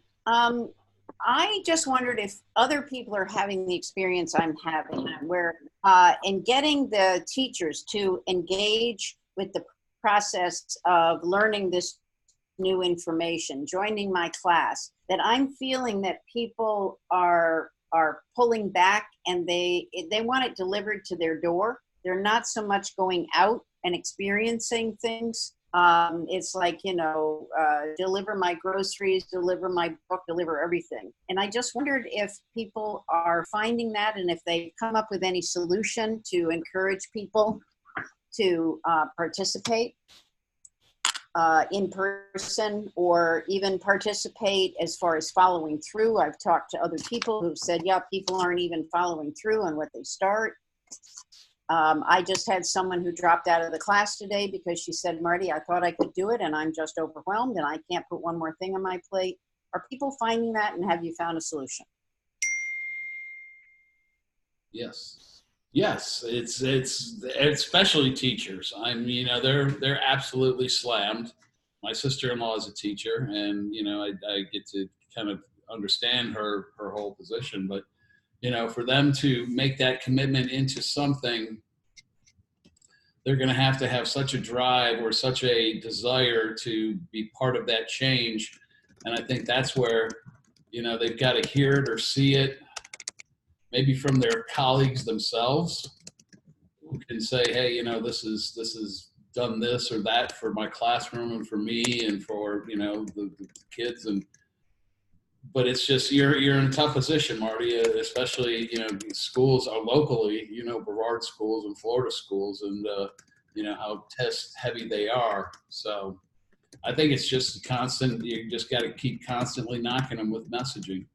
I just wondered if other people are having the experience I'm having, where in getting the teachers to engage with the process of learning this new information, joining my class, that I'm feeling that people are pulling back, and they want it delivered to their door. They're not so much going out and experiencing things. It's like, deliver my groceries, deliver my book, deliver everything. And I just wondered if people are finding that, and if they come up with any solution to encourage people to participate in person, or even participate as far as following through. I've talked to other people who've said, yeah, people aren't even following through on what they start. I just had someone who dropped out of the class today because she said, Marty, I thought I could do it, and I'm just overwhelmed, and I can't put one more thing on my plate. Are people finding that, and have you found a solution? Yes. It's especially teachers. They're absolutely slammed. My sister-in-law is a teacher, and I get to kind of understand her whole position, but for them to make that commitment into something, they're going to have such a drive or such a desire to be part of that change. And I think that's where, they've got to hear it or see it, maybe from their colleagues themselves, can say, hey, you know, this is done this or that for my classroom and for me and for, you know, the kids. But it's just, you're in a tough position, Marty, especially, you know, schools are locally, you know, Brevard schools and Florida schools, and you know how test heavy they are. So I think it's just constant. You just got to keep constantly knocking them with messaging.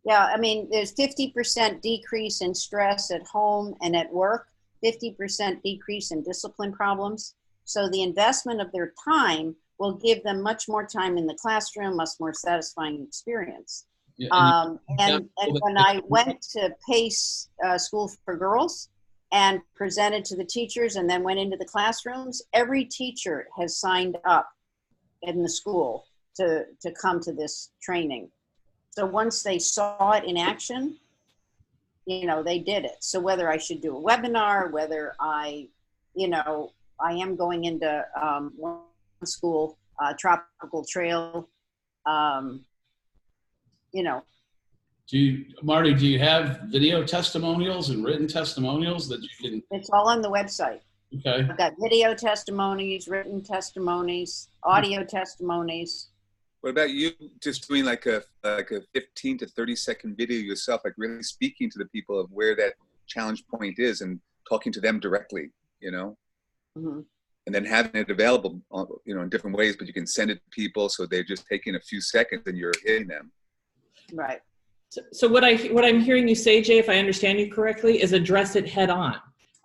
Yeah, I mean, there's 50% decrease in stress at home and at work, 50% decrease in discipline problems. So the investment of their time will give them much more time in the classroom, much more satisfying experience. Yeah, and when I went to PACE School for Girls and presented to the teachers and then went into the classrooms, every teacher has signed up in the school to come to this training. So once they saw it in action, you know, they did it. So whether I should do a webinar, whether I, you know, I am going into one school, Tropical Trail, you know. Marty, do you have video testimonials and written testimonials that you can? It's all on the website. Okay. I've got video testimonies, written testimonies, audio testimonies. What about you just doing like a 15 to 30-second video yourself, like really speaking to the people of where that challenge point is and talking to them directly, you know? Mm-hmm. And then having it available, you know, in different ways, but you can send it to people so they're just taking a few seconds and you're hitting them. Right. So what I'm hearing you say, Jay, if I understand you correctly, is address it head on.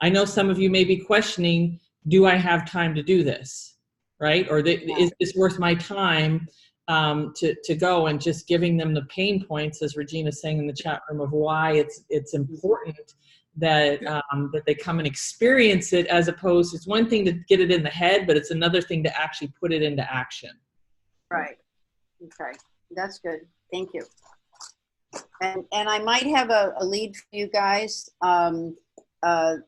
I know some of you may be questioning, do I have time to do this, right? Or is this worth my time to go, and just giving them the pain points, as Regina's saying in the chat room, of why it's important that that they come and experience it, as opposed to, it's one thing to get it in the head, but it's another thing to actually put it into action. Right. Okay. That's good. Thank you. And I might have a lead for you guys.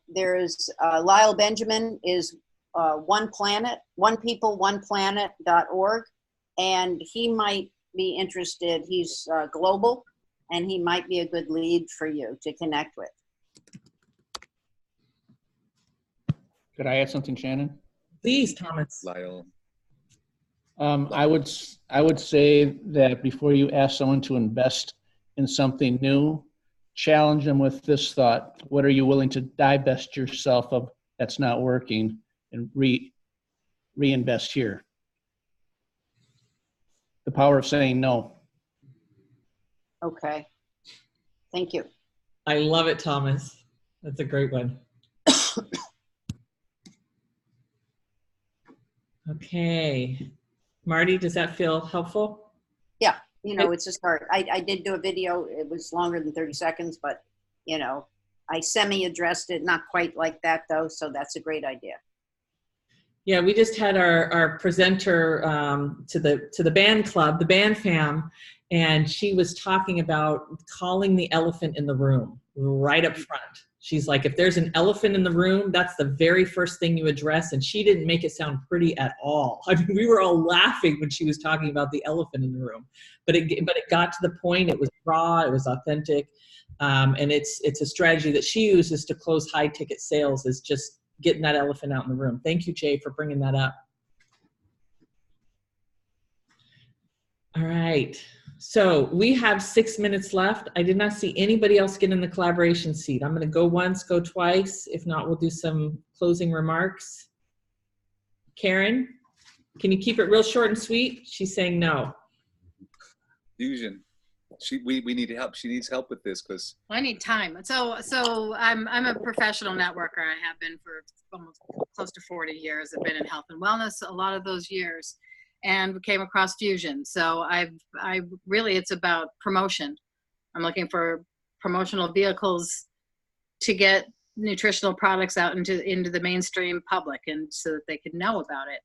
There's Lyle Benjamin is One Planet, onepeople1planet.org, and he might be interested. He's global, and he might be a good lead for you to connect with. Could I add something, Shannon? Please, Thomas. Lyle. I would say that before you ask someone to invest in something new, challenge them with this thought: what are you willing to divest yourself of that's not working and reinvest here? The power of saying no. Okay. Thank you. I love it, Thomas. That's a great one. Okay. Marty, does that feel helpful? Yeah. You know, it's a start. I did do a video. It was longer than 30 seconds, but, you know, I semi-addressed it. Not quite like that, though, so that's a great idea. Yeah, we just had our presenter to the band club, the band fam, and she was talking about calling the elephant in the room right up front. She's like, if there's an elephant in the room, that's the very first thing you address. And she didn't make it sound pretty at all. I mean, we were all laughing when she was talking about the elephant in the room, but it got to the point. It was raw, it was authentic, and it's a strategy that she uses to close high ticket sales, is just getting that elephant out in the room. Thank you, Jay, for bringing that up. All right. So we have 6 minutes left. I did not see anybody else get in the collaboration seat. I'm going to go once, go twice. If not, we'll do some closing remarks. Karen, can you keep it real short and sweet? She's saying no. Fusion. We need help. She needs help with this because I need time. So I'm a professional networker. I have been for almost close to 40 years. I've been in health and wellness a lot of those years, and came across Fusion. So I really, it's about promotion. I'm looking for promotional vehicles to get nutritional products out into the mainstream public, and so that they could know about it.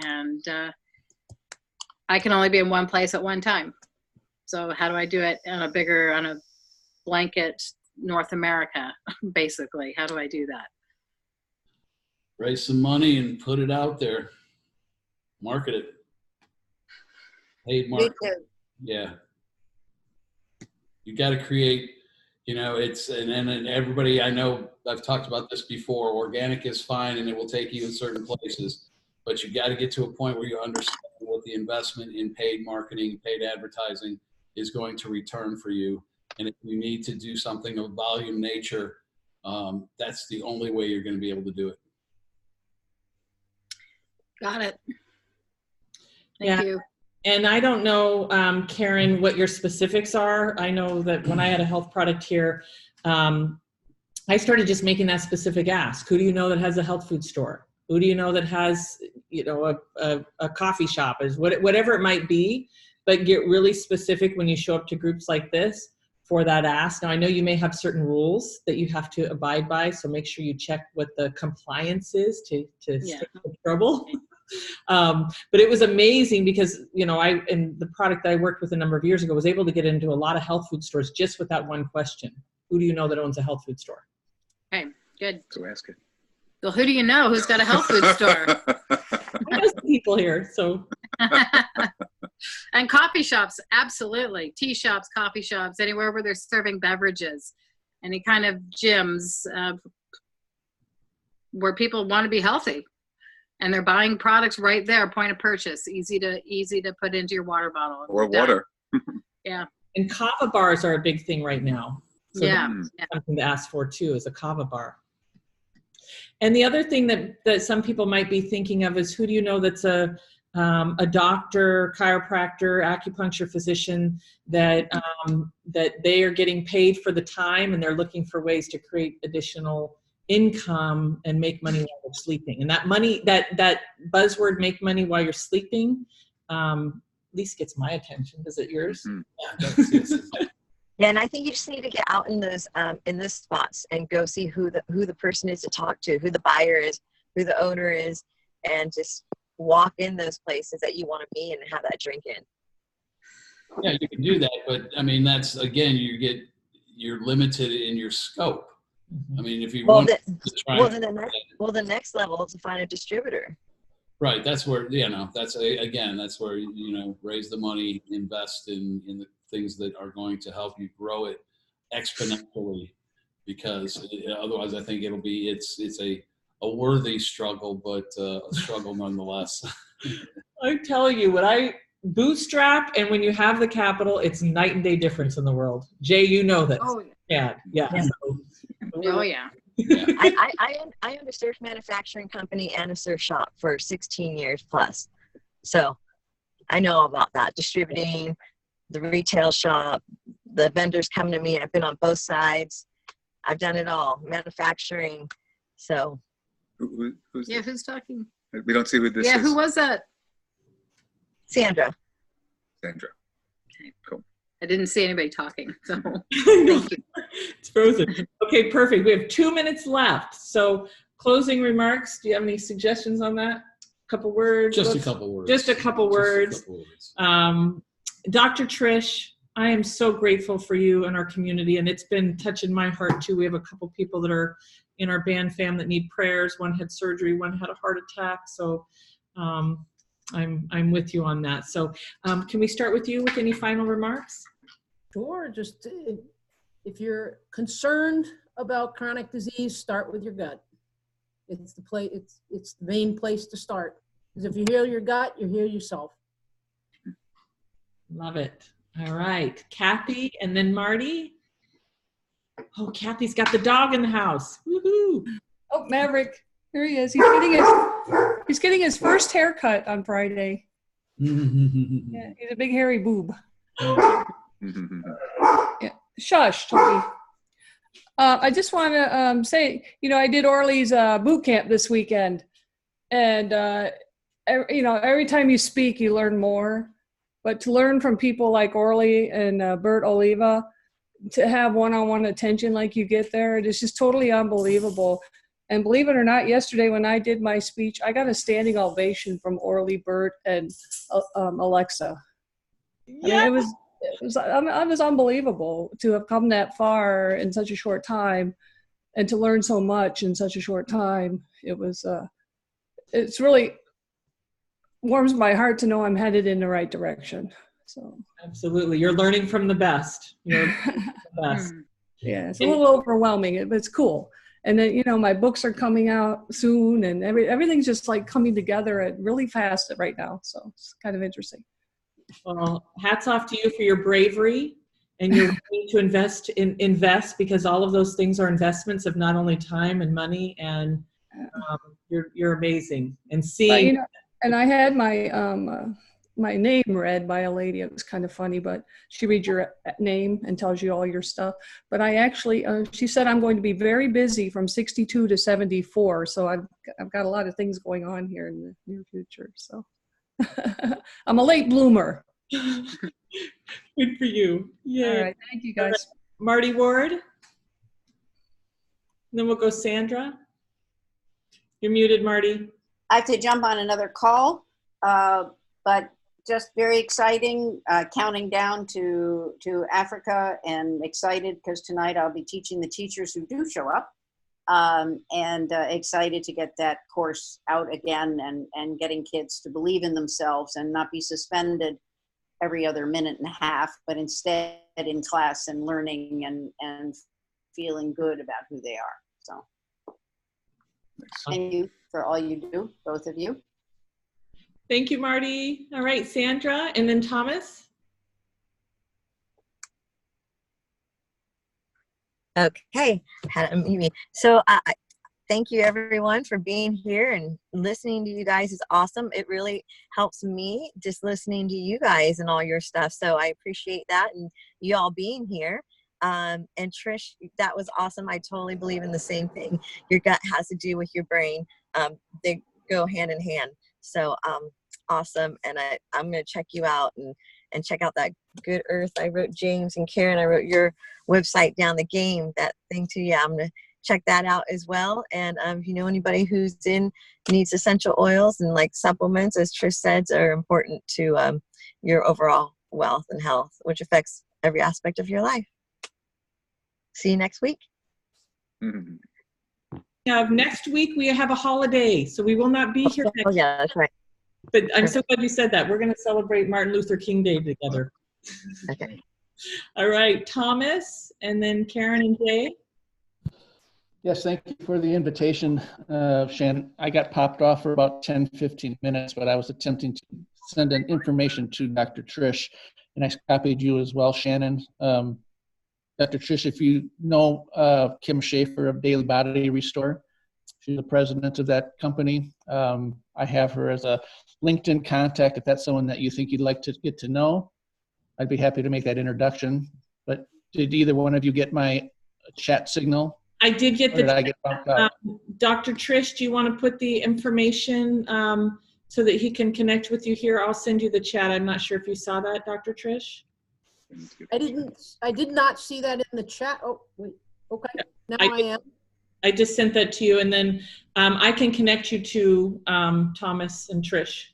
And I can only be in one place at one time. So how do I do it on a blanket North America, basically? How do I do that? Raise some money and put it out there. Market it. Paid market. Yeah. You got to create You know, and everybody, I know I've talked about this before, organic is fine and it will take you in certain places, but you got to get to a point where you understand what the investment in paid marketing, paid advertising is going to return for you. And if you need to do something of volume nature, that's the only way you're going to be able to do it. Got it. Thank you. And I don't know, Karen, what your specifics are. I know that when I had a health product here, I started just making that specific ask. Who do you know that has a health food store? Who do you know that has, you know, a coffee shop? Is whatever it might be, but get really specific when you show up to groups like this for that ask. Now, I know you may have certain rules that you have to abide by, so make sure you check what the compliance is to stay out of trouble. But it was amazing because, you know, in the product that I worked with a number of years ago was able to get into a lot of health food stores just with that one question. Who do you know that owns a health food store? Okay, good. So ask it. Well, who do you know who's got a health food store? I know some people here, so. And coffee shops, absolutely. Tea shops, coffee shops, anywhere where they're serving beverages. Any kind of gyms where people want to be healthy. And they're buying products right there, point of purchase, easy to put into your water bottle. Or water. Yeah. And kava bars are a big thing right now. So yeah. That's something to ask for too, is a kava bar. And the other thing that some people might be thinking of is, who do you know that's a doctor, chiropractor, acupuncture physician that they are getting paid for the time and they're looking for ways to create additional income and make money while they're sleeping. And that money, that buzzword, make money while you're sleeping, at least gets my attention. Does it yours? Mm-hmm. Yeah, and I think you just need to get out in those spots and go see who the person is to talk to, who the buyer is, who the owner is, and just walk in those places that you want to be and have that drink in. Yeah, you can do that, but I mean, that's, again, you're limited in your scope. I mean, if you want to try, the next level is to find a distributor. Right, that's where, you know, that's where, you know, raise the money, invest in the things that are going to help you grow it exponentially, because otherwise I think it's a worthy struggle, but a struggle nonetheless. I tell you, when I bootstrap and when you have the capital, it's night and day difference in the world. Jay, you know this. Oh, yeah. Oh, yeah. I owned a surf manufacturing company and a surf shop for 16 years plus. So I know about that. Distributing, the retail shop, the vendors coming to me. I've been on both sides. I've done it all. Manufacturing. So. Who's talking? We don't see who this is. Yeah, who was that? Sandra. Okay, cool. I didn't see anybody talking, so thank you. It's frozen. Okay, perfect. We have 2 minutes left. So closing remarks, do you have any suggestions on that? A couple words? Just a couple words. Just a couple words. Dr. Trish, I am so grateful for you and our community, and it's been touching my heart too. We have a couple people that are in our band fam that need prayers. One had surgery, one had a heart attack. So I'm with you on that. So can we start with you with any final remarks? Sure. Just if you're concerned about chronic disease, start with your gut. It's the main place to start. Because if you heal your gut, you heal yourself. Love it. All right. Kathy and then Marty. Oh, Kathy's got the dog in the house. Woohoo. Oh, Maverick. Here he is. He's getting his first haircut on Friday. Yeah, he's a big hairy boob. Yeah. Shush, Toby. I just want to say, you know, I did Orly's boot camp this weekend, and you know, every time you speak, you learn more. But to learn from people like Orly and Bert Oliva, to have one-on-one attention like you get there, it is just totally unbelievable. And believe it or not, yesterday when I did my speech, I got a standing ovation from Orly, Bert, and Alexa. Yeah. I mean, it was unbelievable to have come that far in such a short time, and to learn so much in such a short time. It's really warms my heart to know I'm headed in the right direction. So absolutely, you're learning from the best. You're the best. Yeah, it's a little overwhelming, but it's cool. And then, you know, my books are coming out soon, and everything's just like coming together at really fast right now. So it's kind of interesting. Well, hats off to you for your bravery and your willing to invest, because all of those things are investments of not only time and money, and you're amazing. And seeing, you know, and I had my my name read by a lady. It was kind of funny, but she reads your name and tells you all your stuff. But I actually, she said I'm going to be very busy from 62 to 74. So I've got a lot of things going on here in the near future. So I'm a late bloomer. Good for you. Yeah. All right. Thank you, guys. Right. MartyWard. Then we'll go Sandra. You're muted, Marty. I have to jump on another call, but just very exciting, counting down to Africa, and excited because tonight I'll be teaching the teachers who do show up, and excited to get that course out again, and getting kids to believe in themselves and not be suspended every other minute and a half, but instead in class and learning and feeling good about who they are. So thank you for all you do, both of you. Thank you, Marty. All right, Sandra, and then Thomas. Okay, had a meeting. So thank you everyone for being here, and listening to you guys is awesome. It really helps me just listening to you guys and all your stuff. So I appreciate that, and you all being here. And Trish, that was awesome. I totally believe in the same thing. Your gut has to do with your brain. They go hand in hand. So awesome. And I'm going to check you out and check out that Good Earth. I wrote James and Karen. I wrote your website down, the game, that thing too. Yeah, I'm going to check that out as well. And if you know anybody who's needs essential oils and like supplements, as Trish said, are important to your overall wealth and health, which affects every aspect of your life. See you next week. Mm-hmm. Next week we have a holiday, so we will not be here next week. Yeah, that's right. But I'm so glad you said that. We're going to celebrate Martin Luther King Day together. Okay. All right, Thomas, and then Karen and Jay. Yes, thank you for the invitation, Shannon. I got popped off for about 10, 15 minutes, but I was attempting to send an information to Dr. Trish, and I copied you as well, Shannon. Dr. Trish, if you know Kim Schaefer of Daily Body Restore, she's the president of that company. I have her as a LinkedIn contact. If that's someone that you think you'd like to get to know, I'd be happy to make that introduction. But did either one of you get my chat signal? I did get I get bumped out? Dr. Trish, do you want to put the information so that he can connect with you here? I'll send you the chat. I'm not sure if you saw that, Dr. Trish. I did not see that in the chat. Oh, wait. Okay. Now I am. I just sent that to you, and then I can connect you to Thomas and Trish.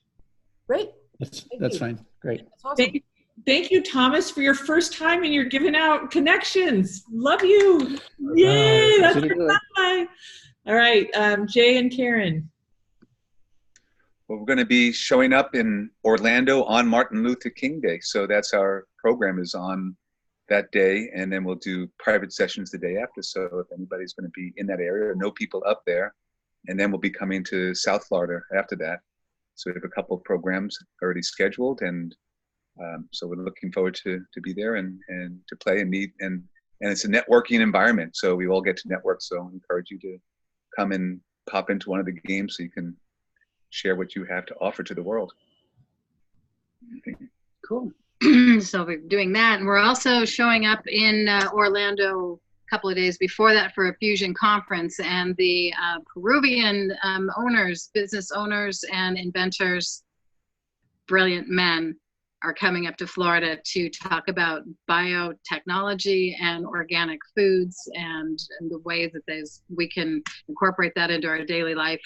Great. That's fine. Great. That's awesome. Thank you, Thomas, for your first time, and you're giving out connections. Love you. Yay. That's fun. All right, Jay and Karen. Well, we're going to be showing up in Orlando on Martin Luther King Day. So that's our program is on that day. And then we'll do private sessions the day after. So if anybody's going to be in that area or know people up there, and then we'll be coming to South Florida after that. So we have a couple of programs already scheduled. And so we're looking forward to be there and to play and meet. And it's a networking environment. So we all get to network. So I encourage you to come and pop into one of the games so you can share what you have to offer to the world. Cool. So we're doing that, and we're also showing up in Orlando a couple of days before that for a fusion conference, and the Peruvian owners, business owners and inventors, brilliant men, are coming up to Florida to talk about biotechnology and organic foods and the ways that we can incorporate that into our daily life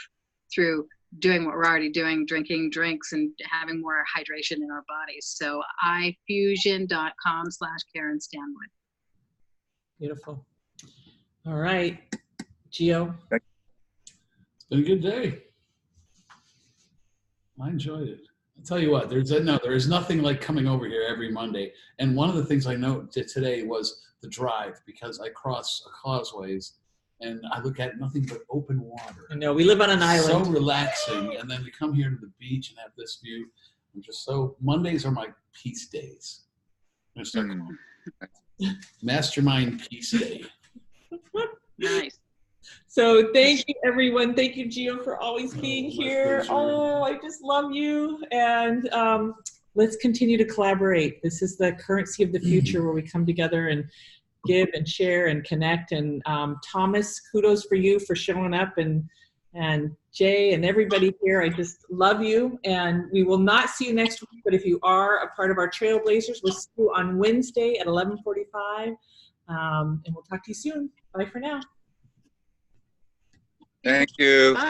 through doing what we're already doing, drinking drinks and having more hydration in our bodies. So ifusion.com/Karen Stanwood. Beautiful. All right, Gio. It's been a good day. I enjoyed it. I'll tell you what, there is nothing like coming over here every Monday. And one of the things I noted today was the drive, because I cross causeways and I look at nothing but open water. I know, we live on an island. So relaxing. And then we come here to the beach and have this view. I'm just Mondays are my peace days. I'm just Mastermind Peace Day. Nice. So thank you, everyone. Thank you, Gio, for always being here. Oh, I just love you. And let's continue to collaborate. This is the currency of the future, where we come together and give and share and connect. And Thomas, kudos for you for showing up, and Jay and everybody here. I just love you. And we will not see you next week, but if you are a part of our Trailblazers, we'll see you on Wednesday at 11:45. And we'll talk to you soon. Bye for now. Thank you. Bye.